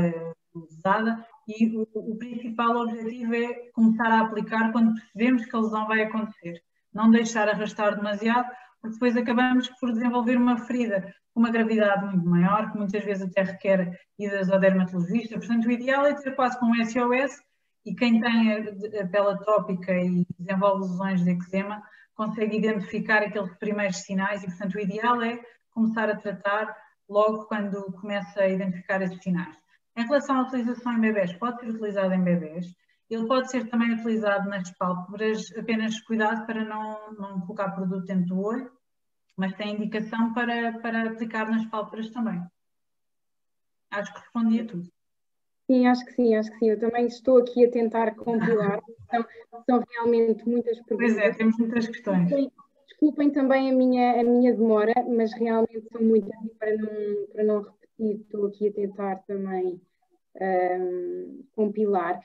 lesada. E o principal objetivo é começar a aplicar quando percebemos que a lesão vai acontecer. Não deixar arrastar demasiado, porque depois acabamos por desenvolver uma ferida com uma gravidade muito maior, que muitas vezes até requer idas ao dermatologista. Portanto, o ideal é ter quase como SOS, e quem tem a pele atópica e desenvolve lesões de eczema consegue identificar aqueles primeiros sinais e, portanto, o ideal é começar a tratar logo quando começa a identificar esses sinais. Em relação à utilização em bebés, pode ser utilizado em bebés. Ele pode ser também utilizado nas pálpebras, apenas cuidado para não colocar produto dentro do olho, mas tem indicação para aplicar nas pálpebras também. Acho que respondi a tudo. Sim, acho que sim, acho que sim. Eu também estou aqui a tentar compilar. São realmente muitas perguntas. Pois é, temos muitas questões. Desculpem também a minha demora, mas realmente são muitas e para não repetir, estou aqui a tentar também compilar.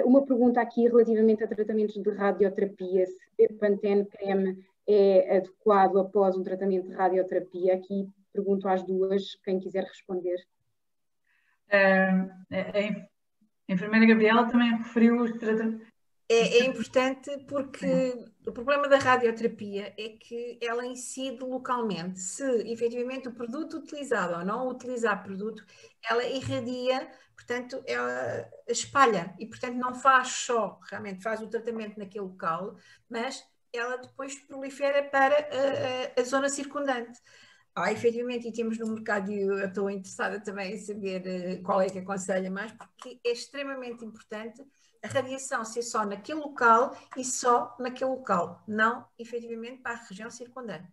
Uma pergunta aqui relativamente a tratamentos de radioterapia, se o Bepantene creme é adequado após um tratamento de radioterapia. Aqui pergunto às duas, quem quiser responder. A enfermeira Gabriela também referiu os tratamentos. É importante porque o problema da radioterapia é que ela incide localmente. Se efetivamente o produto utilizado ou não utilizar produto, ela irradia, portanto, ela espalha e, portanto, não faz só, realmente faz o tratamento naquele local, mas ela depois prolifera para a zona circundante. Efetivamente, e temos no mercado, e eu estou interessada também em saber qual é que aconselha mais, porque é extremamente importante a radiação ser só naquele local e só naquele local, não efetivamente para a região circundante.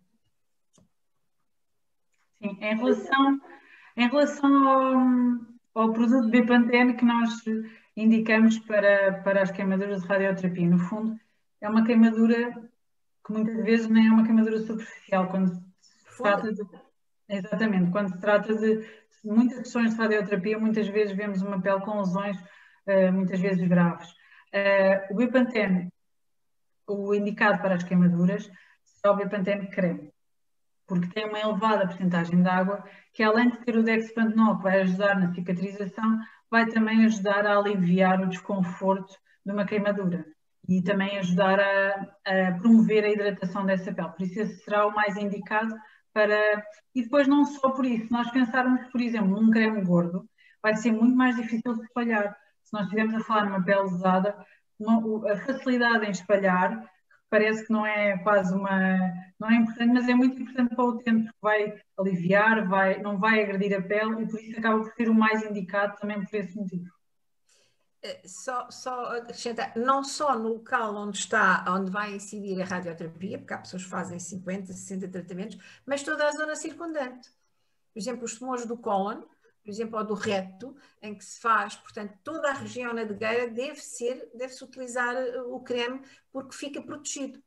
Sim, em relação ao produto Bepantene que nós indicamos para as queimaduras de radioterapia, no fundo, é uma queimadura que muitas vezes nem é uma queimadura superficial, quando se trata de... Exatamente, quando se trata de muitas sessões de radioterapia, muitas vezes vemos uma pele com lesões muitas vezes graves. O Bepantene, o indicado para as queimaduras, será o Bepantene creme, porque tem uma elevada porcentagem de água, que além de ter o dexpantanol que vai ajudar na cicatrização, vai também ajudar a aliviar o desconforto de uma queimadura e também ajudar a promover a hidratação dessa pele. Por isso esse será o mais indicado para... E depois não só por isso, se nós pensarmos, por exemplo, num creme gordo, vai ser muito mais difícil de espalhar. Se nós estivermos a falar numa pele usada, a facilidade em espalhar parece que não é quase não é importante, mas é muito importante para o utente, porque vai aliviar, não vai agredir a pele e por isso acaba por ser o mais indicado também por esse motivo. Só acrescentar, não só no local onde vai incidir a radioterapia, porque há pessoas que fazem 50, 60 tratamentos, mas toda a zona circundante. Por exemplo, os tumores do cólon, por exemplo, ou do reto, em que se faz, portanto, toda a região nadegueira deve-se utilizar o creme porque fica protegido.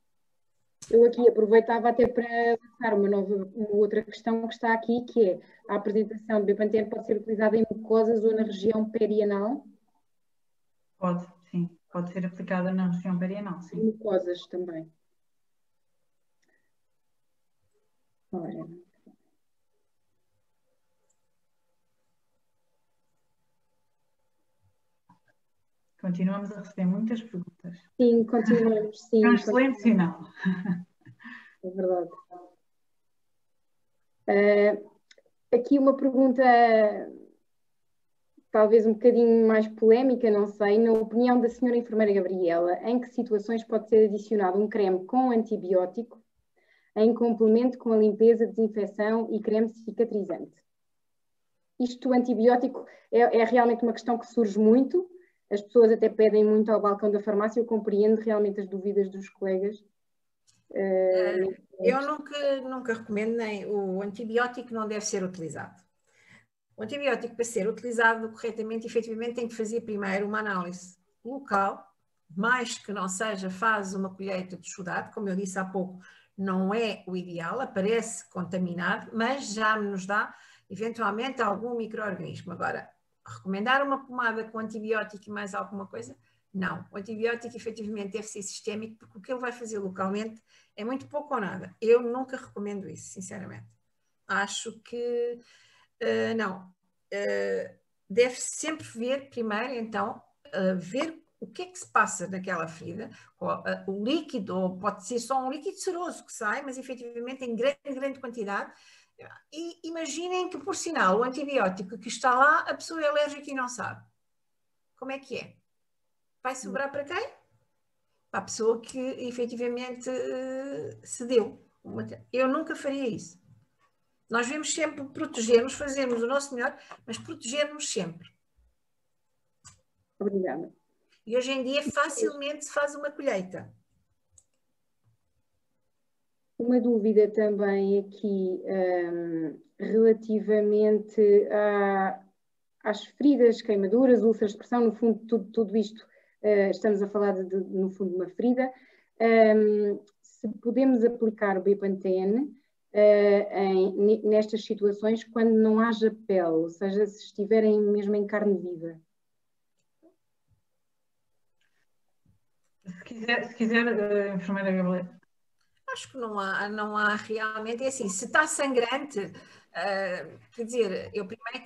Eu aqui aproveitava até para lançar uma outra questão que está aqui, que é a apresentação de Bepantene pode ser utilizada em mucosas ou na região perianal? Pode, sim. Pode ser aplicada na região perianal, sim. E mucosas também. Ora. Continuamos a receber muitas perguntas. Sim, continuamos. Sim, É um excelente sinal. É verdade. Aqui uma pergunta, talvez um bocadinho mais polémica, não sei. Na opinião da senhora enfermeira Gabriela, em que situações pode ser adicionado um creme com antibiótico em complemento com a limpeza, desinfecção e creme cicatrizante? Isto, o antibiótico, é realmente uma questão que surge muito. As pessoas até pedem muito ao balcão da farmácia. Eu compreendo realmente as dúvidas dos colegas. Eu nunca recomendo, nem o antibiótico não deve ser utilizado. O antibiótico, para ser utilizado corretamente, efetivamente tem que fazer primeiro uma análise local, mais que não seja, faz uma colheita de exudado, como eu disse há pouco, não é o ideal, aparece contaminado, mas já nos dá eventualmente algum micro-organismo. Agora, recomendar uma pomada com antibiótico e mais alguma coisa? Não. O antibiótico efetivamente deve ser sistémico, porque o que ele vai fazer localmente é muito pouco ou nada. Eu nunca recomendo isso, sinceramente. Acho que não. Deve sempre ver primeiro, então, ver o que é que se passa naquela ferida, o líquido, ou pode ser só um líquido seroso que sai, mas efetivamente em grande quantidade. E imaginem que, por sinal, o antibiótico que está lá, a pessoa é alérgica e não sabe. Como é que é? Vai sobrar para quem? Para a pessoa que efetivamente cedeu. Eu nunca faria isso. Nós devemos sempre proteger-nos, fazermos o nosso melhor, mas proteger-nos sempre. Obrigada. E hoje em dia facilmente se faz uma colheita. Uma dúvida também aqui relativamente às feridas, queimaduras, úlceras de pressão, no fundo tudo isto, estamos a falar no fundo de uma ferida. Se podemos aplicar o Bepantene nestas situações quando não haja pele, ou seja, se estiverem mesmo em carne viva. Se quiser, enfermeira Gabriela. Acho que não há realmente, é assim, se está sangrante, quer dizer, eu primeiro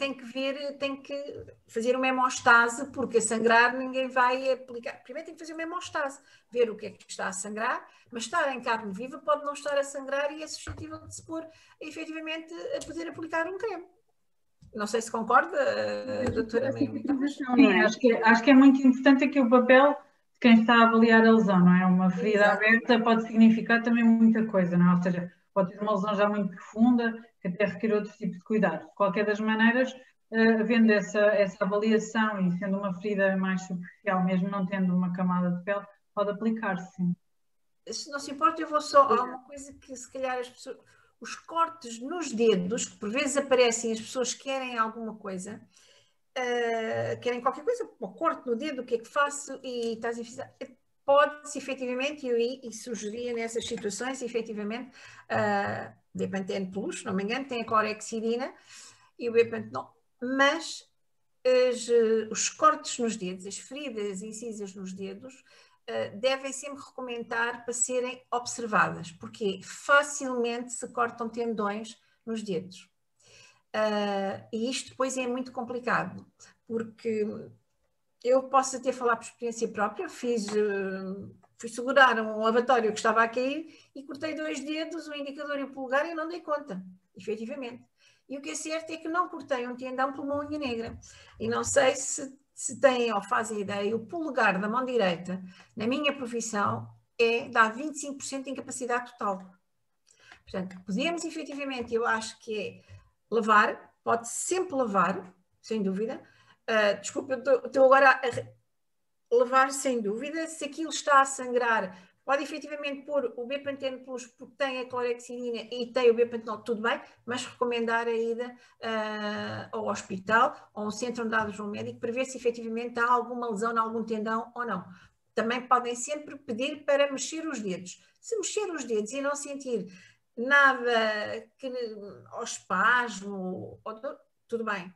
tenho que fazer uma hemostase, porque a sangrar ninguém vai aplicar, primeiro tenho que fazer uma hemostase, ver o que é que está a sangrar, mas estar em carne viva pode não estar a sangrar e é suscetível de se pôr, efetivamente, a poder aplicar um creme. Não sei se concorda, doutora Maria. Sim, acho que é muito importante aqui o papel de quem está a avaliar a lesão, não é? Uma ferida aberta pode significar também muita coisa, não é? Ou seja, pode ter uma lesão já muito profunda, que até requer outro tipo de cuidado. De qualquer das maneiras, havendo essa avaliação e sendo uma ferida mais superficial, mesmo não tendo uma camada de pele, pode aplicar-se, sim. Se não se importa, eu vou só a uma coisa que se calhar as pessoas... Os cortes nos dedos, que por vezes aparecem, as pessoas querem alguma coisa, querem qualquer coisa, um corte no dedo, o que é que faço? E estás a pode-se efetivamente, e sugeria nessas situações, efetivamente, Bepantene Plus, não me engano, tem a clorexidina e o Bepantene, mas os cortes nos dedos, as feridas incisas nos dedos, devem sempre recomendar para serem observadas, porque facilmente se cortam tendões nos dedos. E isto depois é muito complicado, porque eu posso até falar por experiência própria, fui segurar um lavatório que estava a cair e cortei 2 dedos, o indicador e o polegar, e não dei conta, efetivamente. E o que é certo é que não cortei um tendão por uma unha negra. E não sei se têm ou fazem ideia, o polegar da mão direita, na minha profissão, dá 25% de incapacidade total. Portanto, podemos efetivamente, eu acho que é lavar, pode sempre lavar, sem dúvida. Desculpa, eu estou agora a lavar sem dúvida. Se aquilo está a sangrar, pode efetivamente pôr o Bepantene Plus, porque tem a clorexidina e tem o Bepantenol, tudo bem, mas recomendar a ida ao hospital ou a um centro onde há um médico para ver se efetivamente há alguma lesão em algum tendão ou não. Também podem sempre pedir para mexer os dedos. Se mexer os dedos e não sentir nada ao espasmo, tudo bem,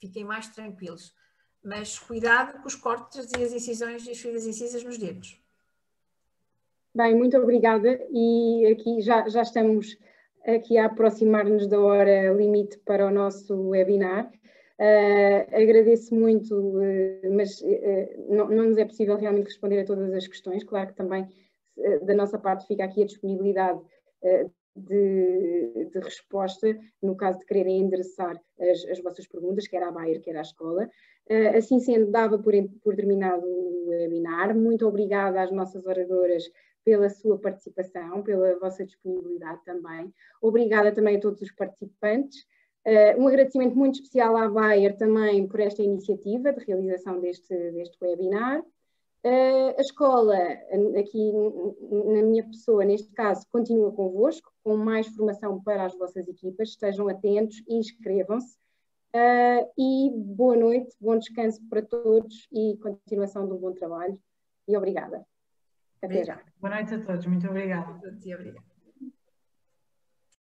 fiquem mais tranquilos. Mas cuidado com os cortes e as incisões e as feridas incisas nos dedos. Bem, muito obrigada. E aqui já estamos aqui a aproximar-nos da hora limite para o nosso webinar. Agradeço muito, mas não nos é possível realmente responder a todas as questões. Claro que também da nossa parte fica aqui a disponibilidade de resposta, no caso de quererem endereçar as vossas perguntas, quer à Bayer, quer à escola. Assim sendo, dava por terminado o webinar. Muito obrigada às nossas oradoras pela sua participação, pela vossa disponibilidade também. Obrigada também a todos os participantes. Um agradecimento muito especial à Bayer também por esta iniciativa de realização deste webinar. A escola, aqui na minha pessoa, neste caso, continua convosco, com mais formação para as vossas equipas. Estejam atentos e inscrevam-se. E boa noite, bom descanso para todos e continuação de um bom trabalho. E obrigada. Até já. Boa noite a todos, muito obrigada. Obrigada.